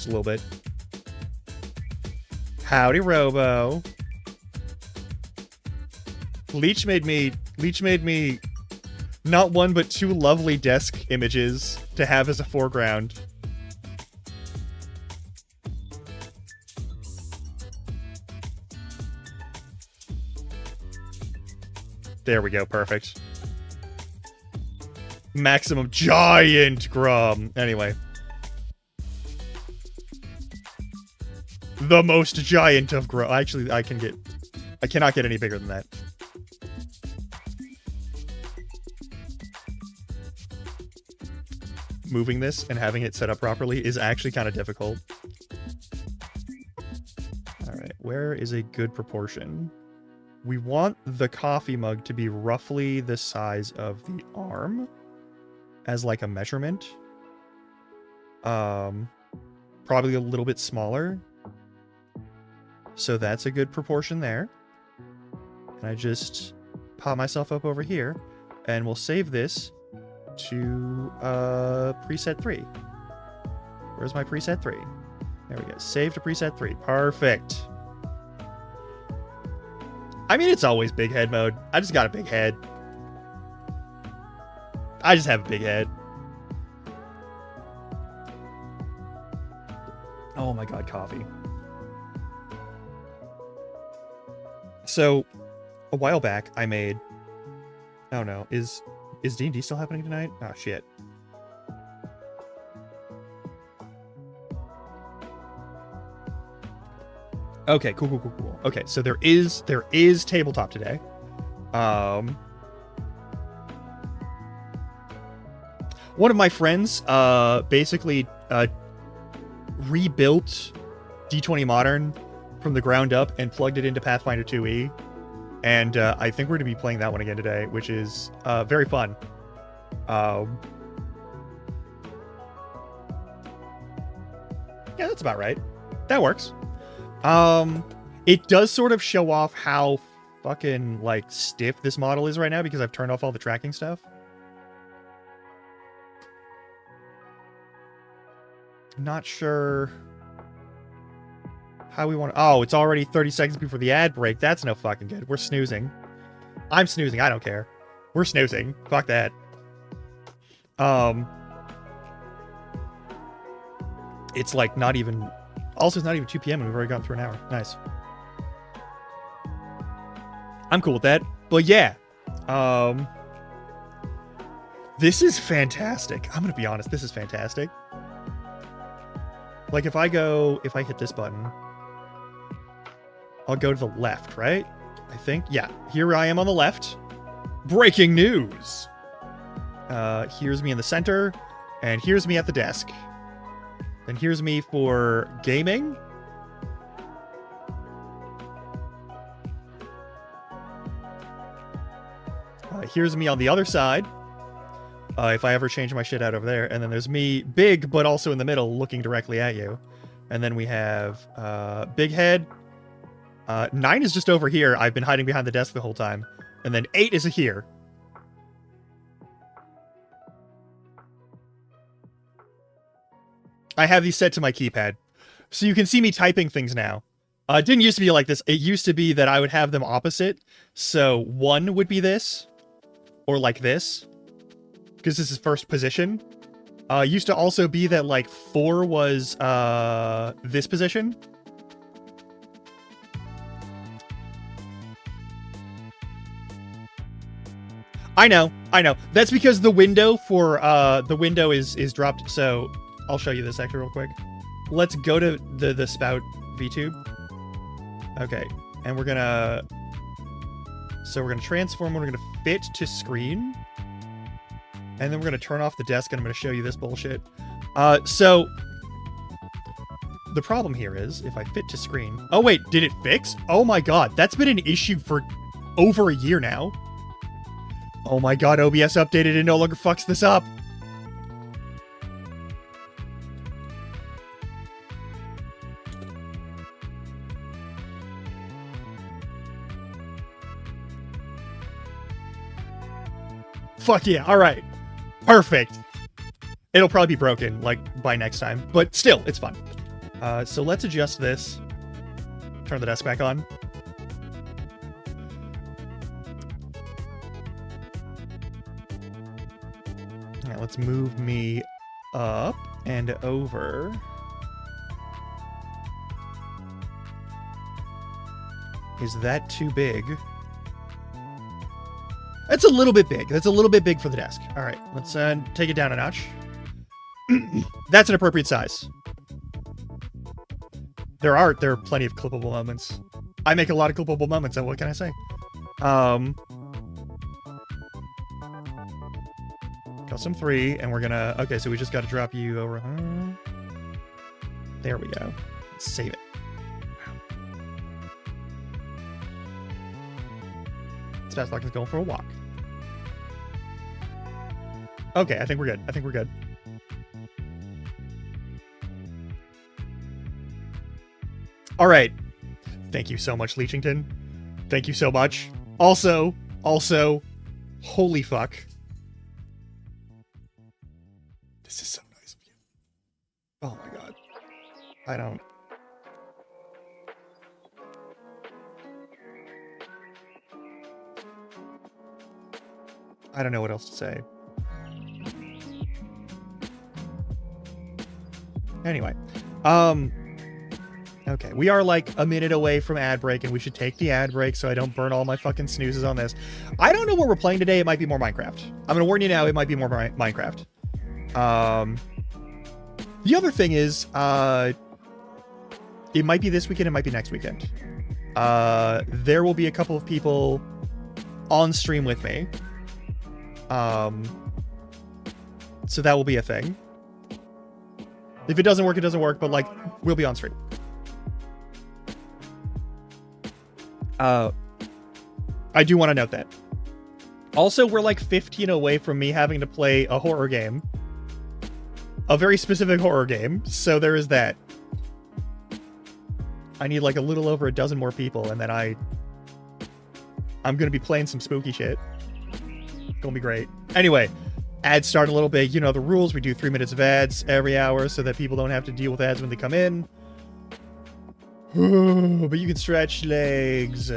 a little bit. Howdy, Robo. Leech made me not one but two lovely desk images to have as a foreground. There we go, perfect. Maximum giant Grum. Anyway. The most giant of Grum. Actually, I cannot get any bigger than that. Moving this and having it set up properly is actually kind of difficult. Alright, where is a good proportion? We want the coffee mug to be roughly the size of the arm as like a measurement. Probably a little bit smaller. So that's a good proportion there. And I just pop myself up over here and we'll save this to preset 3. Where's my preset 3? There we go. Save to preset 3. Perfect. I mean, it's always big head mode. I just got a big head. I just have a big head. Oh my god, coffee. So, a while back, I made... Oh no, is D&D still happening tonight? Oh shit. Okay, cool. Okay, so there is tabletop today. One of my friends basically rebuilt D20 Modern from the ground up and plugged it into Pathfinder 2e. And I think we're going to be playing that one again today, which is very fun. Yeah, that's about right. That works. It does sort of show off how fucking, like, stiff this model is right now because I've turned off all the tracking stuff. Not sure how we want to... Oh, it's already 30 seconds before the ad break. That's no fucking good. We're snoozing. I'm snoozing. I don't care. We're snoozing. Fuck that. It's like not even... Also, it's not even 2 p.m. and we've already gone through an hour. Nice. I'm cool with that. But yeah. This is fantastic. I'm going to be honest. This is fantastic. Like, if I hit this button, I'll go to the left, right? I think. Yeah. Here I am on the left. Breaking news. Here's me in the center. And here's me at the desk. Then here's me for gaming. Here's me on the other side. If I ever change my shit out over there. And then there's me, big, but also in the middle, looking directly at you. And then we have Big Head. 9 is just over here. I've been hiding behind the desk the whole time. And then 8 is here. I have these set to my keypad. So you can see me typing things now. It didn't used to be like this. It used to be that I would have them opposite. So 1 would be this. Or like this. Because this is first position. Used to also be that like 4 was this position. I know. That's because the window for the window is dropped. So I'll show you this actually real quick. Let's go to the spout VTube. Okay, and we're gonna transform. We're gonna fit to screen, and then we're gonna turn off the desk, and I'm gonna show you this bullshit. So the problem here is if I fit to screen. Oh wait, did it fix? Oh my god, that's been an issue for over a year now. Oh my god, OBS updated and no longer fucks this up. Fuck yeah, alright. Perfect. It'll probably be broken, like, by next time. But still, it's fun. So let's adjust this. Turn the desk back on. Alright, let's move me up and over. Is that too big? That's a little bit big. That's a little bit big for the desk. All right, let's take it down a notch. That's an appropriate size. There are plenty of clippable moments. I make a lot of clippable moments, so what can I say? Custom 3, and we're gonna... Okay, so we just got to drop you over... There we go. Let's save it. Fast Lock is going for a walk. Okay, I think we're good. All right. Thank you so much, Leechington. Thank you so much. Also, holy fuck. This is so nice of you. Oh my god. I don't know what else to say. Anyway, Okay, we are like a minute away from ad break, and we should take the ad break so I don't burn all my fucking snoozes on this. I don't know what we're playing today. It might be more Minecraft. I'm gonna warn you now, it might be more Minecraft. The other thing is, it might be this weekend, it might be next weekend. There will be a couple of people on stream with me. So that will be a thing. If it doesn't work, it doesn't work, but like, we'll be on stream. I do want to note that. Also, we're like 15 away from me having to play a horror game. A very specific horror game, so there is that. I need like a little over a dozen more people, and then I'm gonna be playing some spooky shit. Gonna be great. Anyway, ads start a little bit. You know the rules. We do 3 minutes of ads every hour so that people don't have to deal with ads when they come in. But you can stretch legs,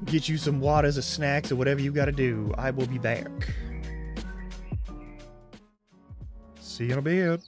get you some waters or snacks or whatever you gotta do. I will be back. See you in a bit.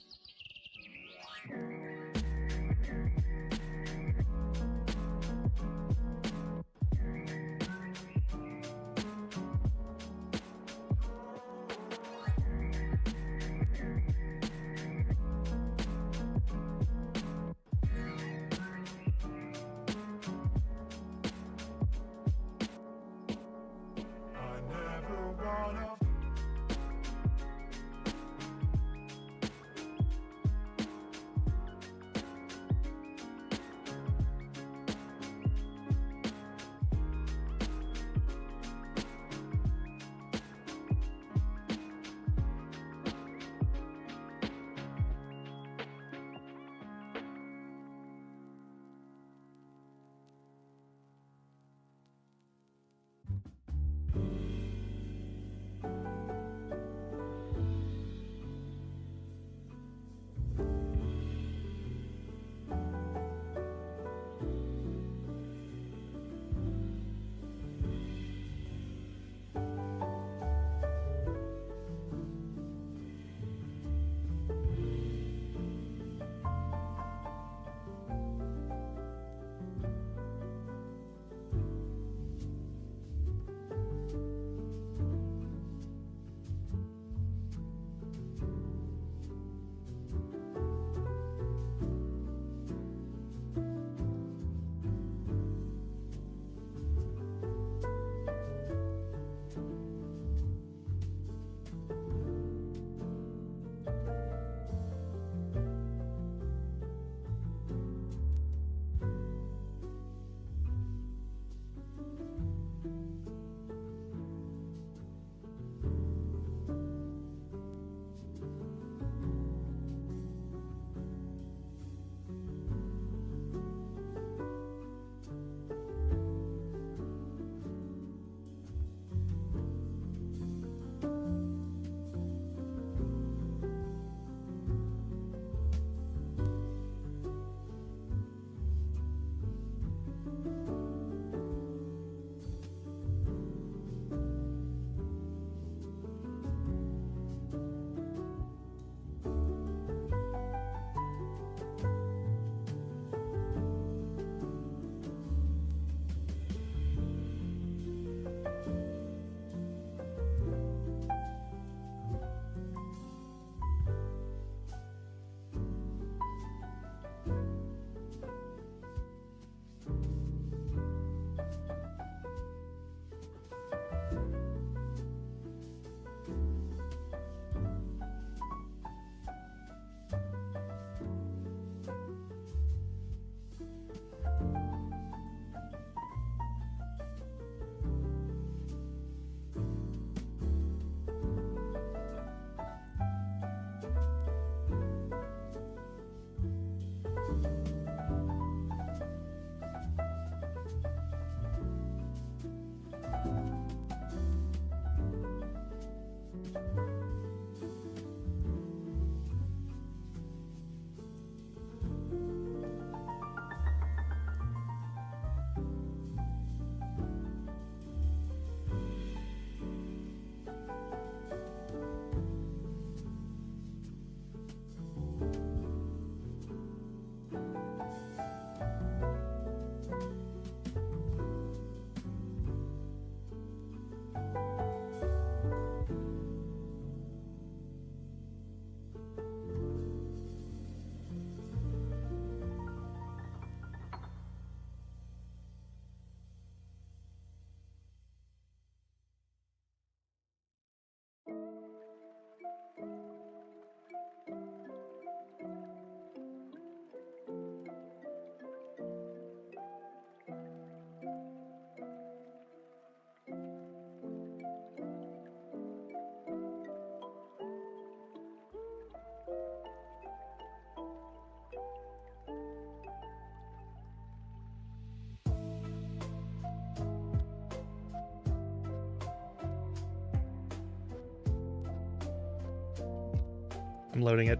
I'm loading it.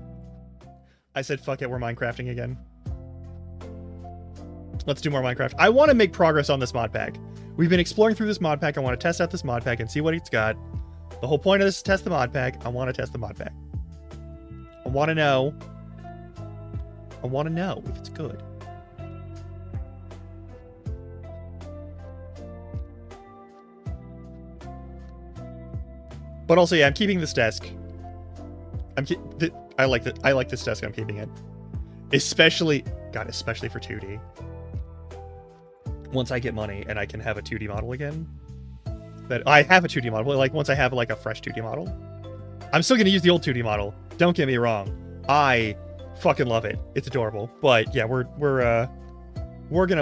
I said, fuck it, we're Minecrafting again. Let's do more Minecraft. I want to make progress on this mod pack. We've been exploring through this mod pack. I want to test out this mod pack and see what it's got. The whole point of this is test the mod pack. I want to test the mod pack. I want to know. I want to know if it's good. But also, yeah, I'm keeping this desk. I like this desk. I'm keeping it, especially for 2D. Once I get money and I can have a 2D model again, that I have a 2D model. But like once I have like a fresh 2D model, I'm still gonna use the old 2D model. Don't get me wrong. I fucking love it. It's adorable. But yeah, we're gonna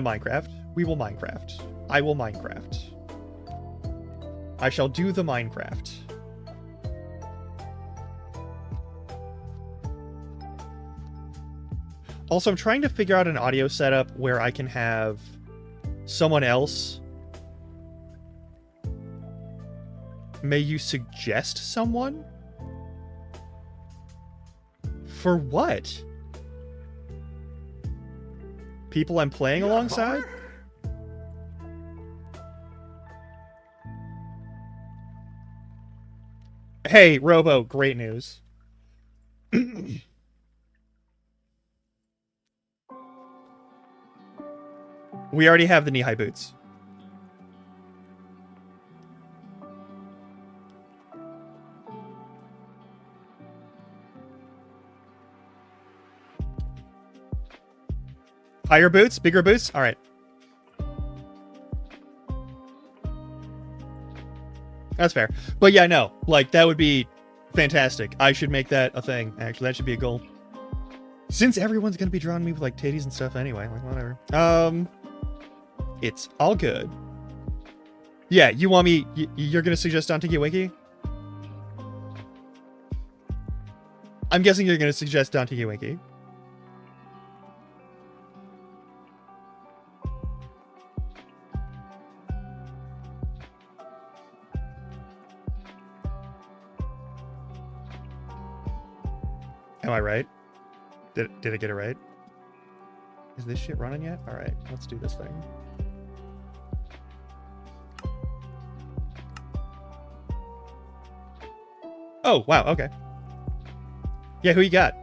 Minecraft. We will Minecraft. I will Minecraft. I shall do the Minecraft. Also, I'm trying to figure out an audio setup where I can have someone else. May you suggest someone? For what? People I'm playing alongside? Hey, Robo, great news. We already have the knee-high boots. Higher boots? Bigger boots? All right. That's fair. But yeah, no. Like, that would be fantastic. I should make that a thing, actually. That should be a goal. Since everyone's gonna be drawing me with, like, titties and stuff anyway. Like, whatever. It's all good. Yeah, you want me... You're gonna suggest Dante Wiki? I'm guessing you're gonna suggest Dante Wiki. Am I right? Did I get it right? Is this shit running yet? All right, let's do this thing. Oh, wow, okay. Yeah, who you got?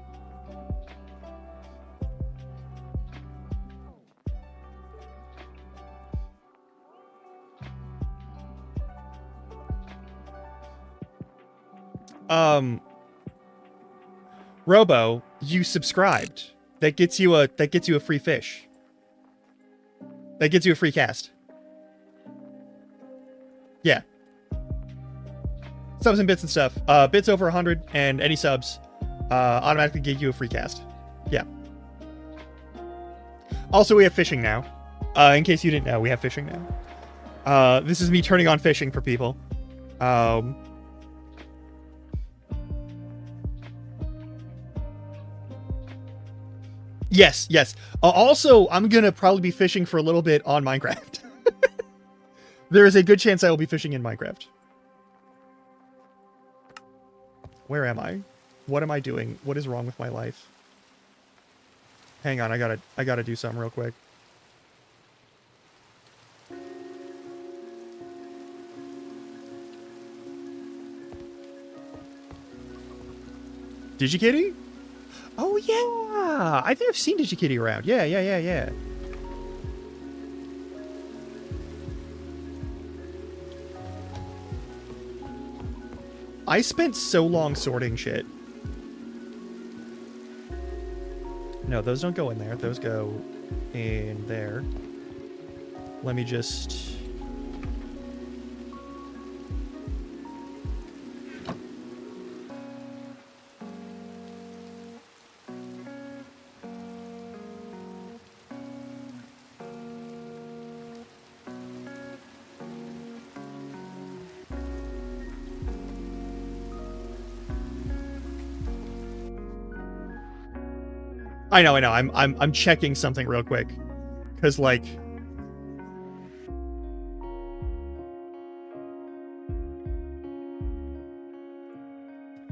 Robo, you subscribed. That gets you a free fish. That gets you a free cast. Yeah. Subs and bits and stuff. Bits over 100 and any subs automatically give you a free cast. Yeah. Also, we have fishing now. In case you didn't know, we have fishing now. This is me turning on fishing for people. Yes, yes. Also, I'm gonna probably be fishing for a little bit on Minecraft. There is a good chance I will be fishing in Minecraft. Where am I? What am I doing? What is wrong with my life? Hang on, I gotta do something real quick. DigiKitty? Oh yeah! I think I've seen DigiKitty around. Yeah. I spent so long sorting shit. No, those don't go in there. Those go in there. Let me just... I know. I'm checking something real quick. Cause like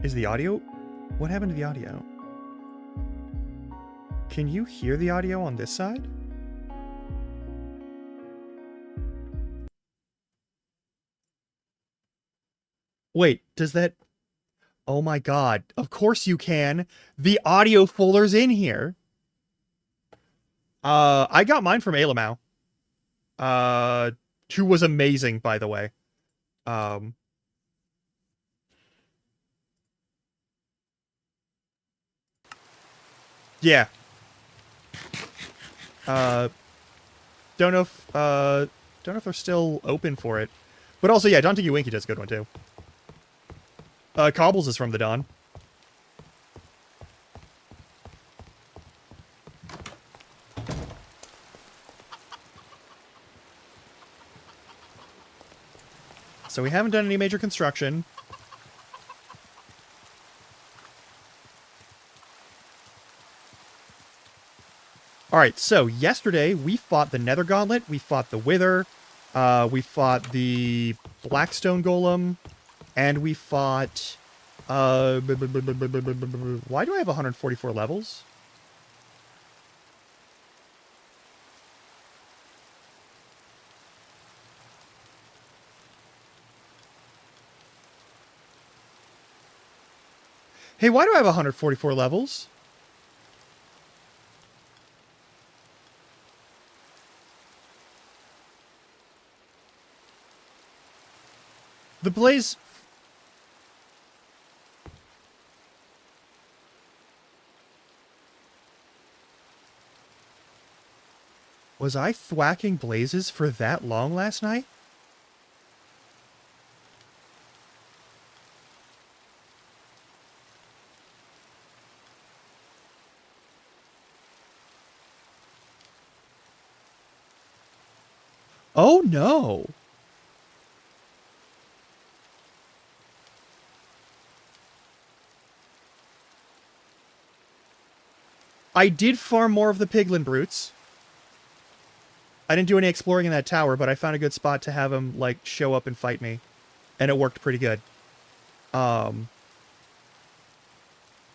is the audio What happened to the audio? Can you hear the audio on this side? Wait, does that... Oh my god. Of course you can. The audio folder's in here. I got mine from Alamau. Who was amazing, by the way. Yeah. Don't know if they're still open for it. But also, yeah, Don't Tinky Winky does a good one, too. Cobbles is from the Dawn. So we haven't done any major construction. Alright, so yesterday we fought the Nether Gauntlet, we fought the Wither, we fought the Blackstone Golem, and we fought... why do I have 144 levels? Hey, why do I have 144 levels? The Blaze... Was I thwacking blazes for that long last night? Oh no! I did farm more of the piglin brutes. I didn't do any exploring in that tower, but I found a good spot to have them, like, show up and fight me. And it worked pretty good. And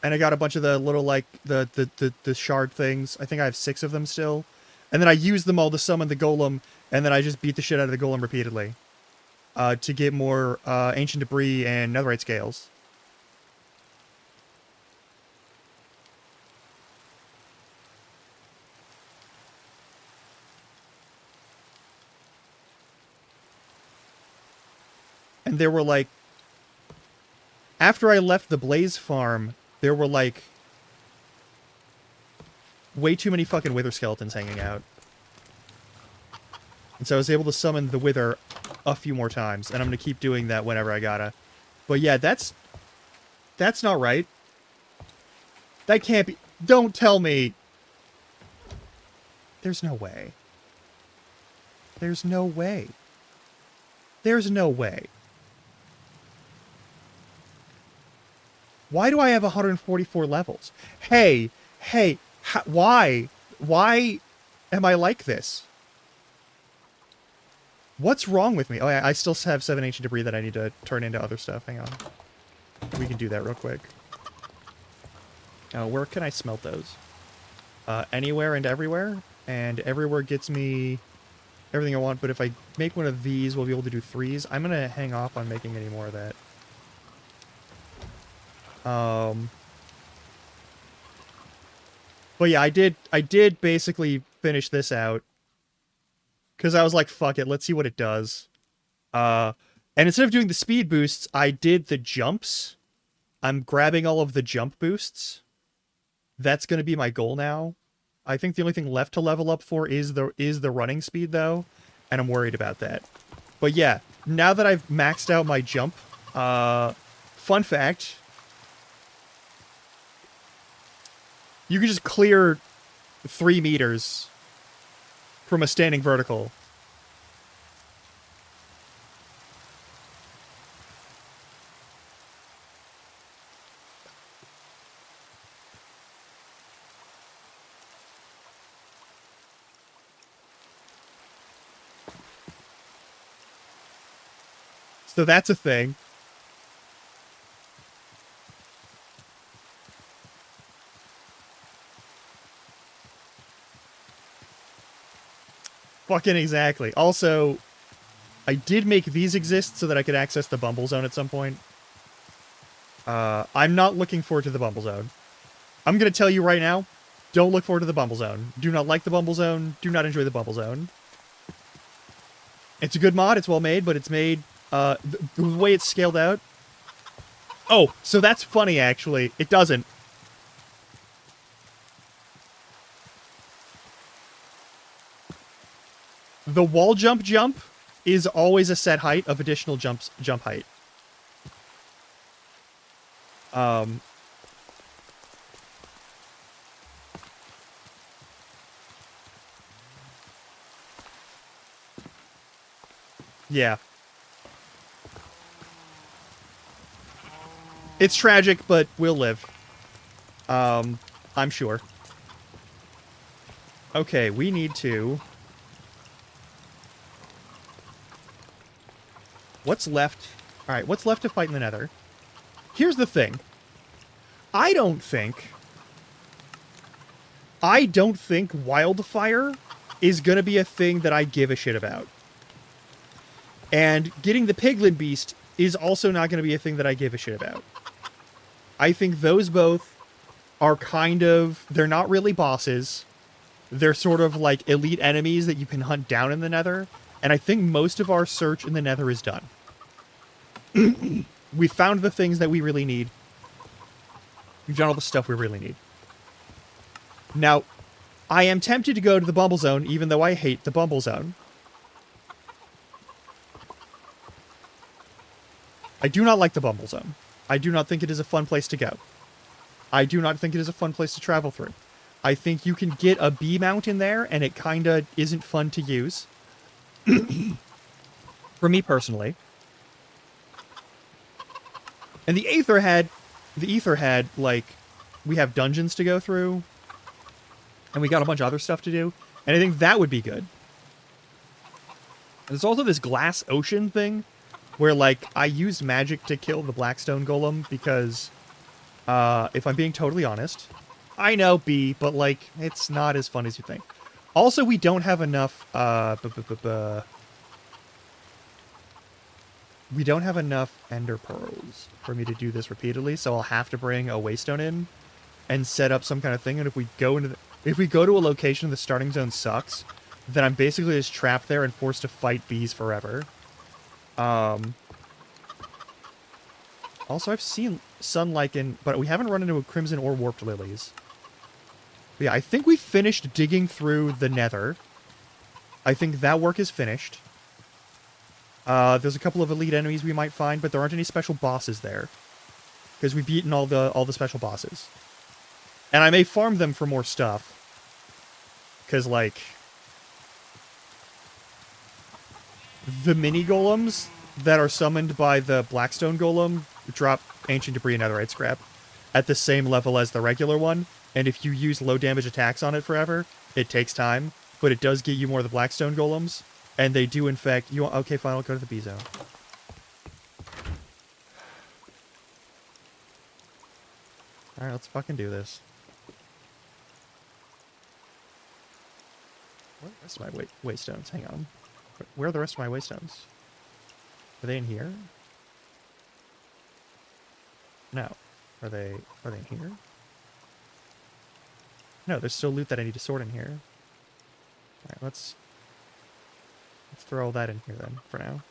I got a bunch of the little, like, the shard things. I think I have 6 of them still. And then I used them all to summon the golem, and then I just beat the shit out of the golem repeatedly. To get more ancient debris and netherite scales. And there were, like... After I left the Blaze farm, there were, like... way too many fucking Wither skeletons hanging out. And so I was able to summon the Wither a few more times. And I'm going to keep doing that whenever I gotta. But yeah, that's not right. That can't be... Don't tell me... There's no way. There's no way. There's no way. Why do I have 144 levels? Hey, why? Why am I like this? What's wrong with me? Oh, yeah, I still have 7 ancient debris that I need to turn into other stuff. Hang on. We can do that real quick. Where can I smelt those? Anywhere and everywhere. And everywhere gets me everything I want. But if I make one of these, we'll be able to do 3s. I'm going to hang off on making any more of that. But yeah, I did basically finish this out. Because I was like, fuck it, let's see what it does. And instead of doing the speed boosts, I did the jumps. I'm grabbing all of the jump boosts. That's going to be my goal now. I think the only thing left to level up for is the running speed, though. And I'm worried about that. But yeah, now that I've maxed out my jump, fun fact... You can just clear 3 meters from a standing vertical. So that's a thing. Fucking exactly. Also, I did make these exist so that I could access the Bumble Zone at some point. I'm not looking forward to the Bumble Zone. I'm going to tell you right now, don't look forward to the Bumble Zone. Do not like the Bumble Zone. Do not enjoy the Bumble Zone. It's a good mod. It's well made, but it's made... the way it's scaled out... Oh, so that's funny, actually. It doesn't. The wall jump is always a set height of additional jump height. Yeah. It's tragic, but we'll live. I'm sure. Okay, we need to... What's left? Alright, what's left to fight in the Nether? Here's the thing. I don't think wildfire is gonna be a thing that I give a shit about. And getting the Piglin Beast is also not gonna be a thing that I give a shit about. I think those both are kind of... They're not really bosses. They're sort of like elite enemies that you can hunt down in the Nether. And I think most of our search in the Nether is done. We found the things that we really need. We've done all the stuff we really need. Now, I am tempted to go to the Bumble Zone, even though I hate the Bumble Zone. I do not like the Bumble Zone. I do not think it is a fun place to go. I do not think it is a fun place to travel through. I think you can get a bee mount in there, and it kinda isn't fun to use. For me personally. And the Aetherhead, like, we have dungeons to go through, and we got a bunch of other stuff to do, and I think that would be good. There's also this glass ocean thing, where, like, I used magic to kill the Blackstone Golem, because, if I'm being totally honest, I know, B, but, like, it's not as fun as you think. Also, we don't have enough, we don't have enough ender pearls for me to do this repeatedly, so I'll have to bring a waystone in and set up some kind of thing, and if we go to a location and the starting zone sucks, then I'm basically just trapped there and forced to fight bees forever. Also, I've seen sun lichen, but we haven't run into a crimson or warped lilies. But yeah, I think we finished digging through the Nether. I think that work is finished. There's a couple of elite enemies we might find, but there aren't any special bosses there. Because we've beaten all the special bosses. And I may farm them for more stuff. Because, like... the mini golems that are summoned by the Blackstone Golem drop ancient debris and netherite scrap at the same level as the regular one. And if you use low damage attacks on it forever, it takes time. But it does get you more of the Blackstone Golems. And they do, in fact... Okay, fine, I'll go to the B-Zone. Alright, let's fucking do this. Where are the rest of my waystones? Hang on. Where are the rest of my waystones? Are they in here? No. Are they in here? No, there's still loot that I need to sort in here. Alright, let's throw all that in here then, for now.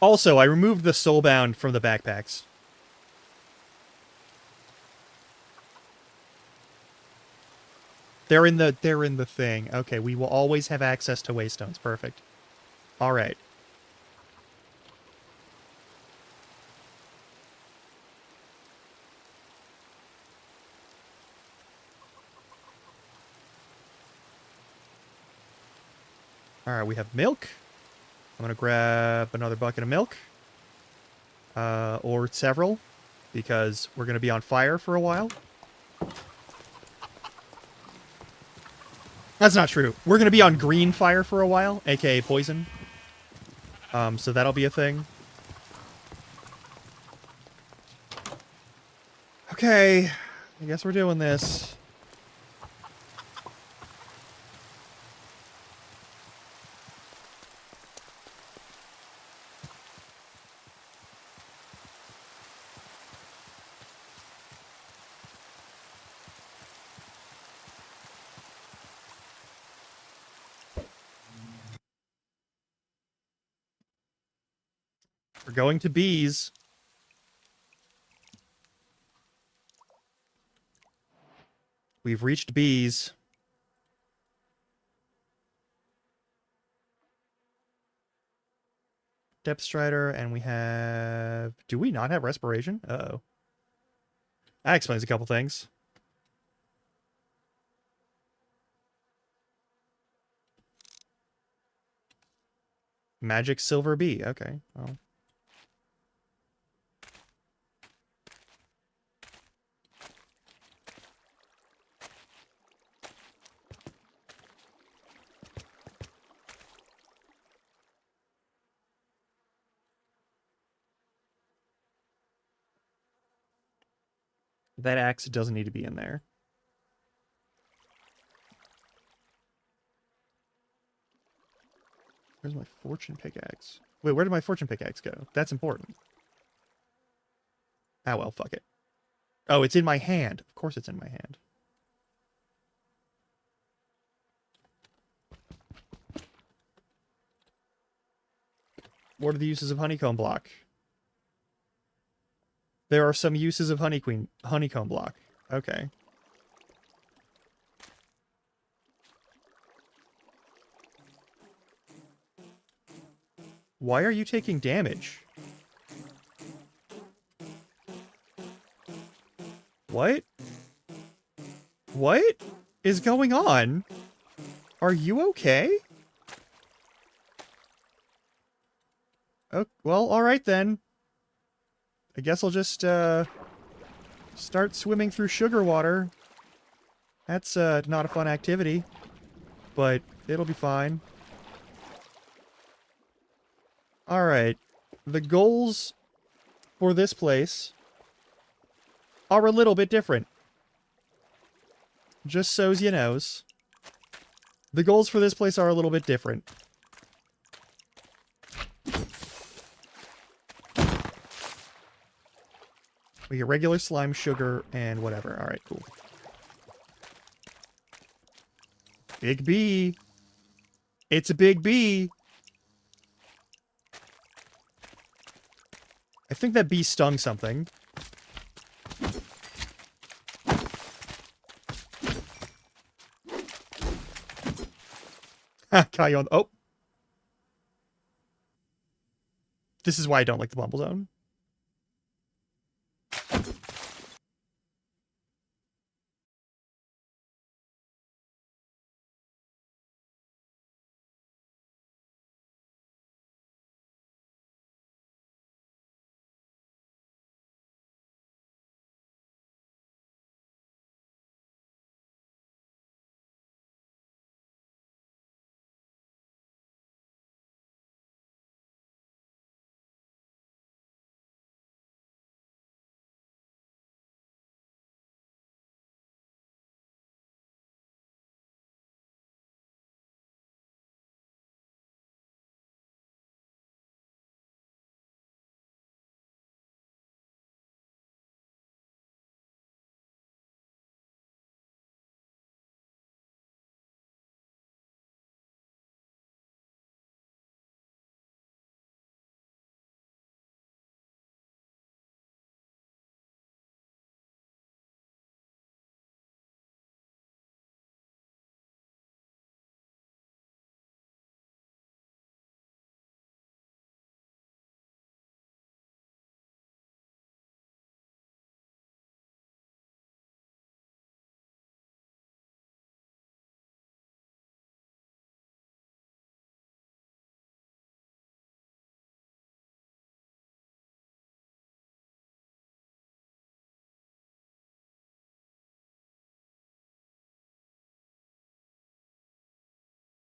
Also, I removed the soulbound from the backpacks. They're in the thing. Okay, we will always have access to waystones. Perfect. All right. Alright, we have milk. I'm gonna grab another bucket of milk. Or several. Because we're gonna be on fire for a while. That's not true. We're gonna be on green fire for a while, aka poison. So that'll be a thing. Okay. I guess we're doing this. We're going to bees. We've reached bees. Depth Strider, and we have... Do we not have Respiration? Uh-oh. That explains a couple things. Magic Silver Bee. Okay, well... That axe doesn't need to be in there. Where's my fortune pickaxe? Wait, where did my fortune pickaxe go? That's important. Ah, well, fuck it. Oh, it's in my hand. Of course it's in my hand. What are the uses of honeycomb block? There are some uses of honeycomb block. Okay. Why are you taking damage? What? What is going on? Are you okay? Oh, well, alright then. I guess I'll just, start swimming through sugar water. That's, not a fun activity. But it'll be fine. Alright. The goals for this place are a little bit different. Just so's you knows. The goals for this place are a little bit different. We get regular slime, sugar, and whatever. Alright, cool. Big bee. It's a big bee. I think that bee stung something. Ha, Kayon. Oh. This is why I don't like the Bumble Zone.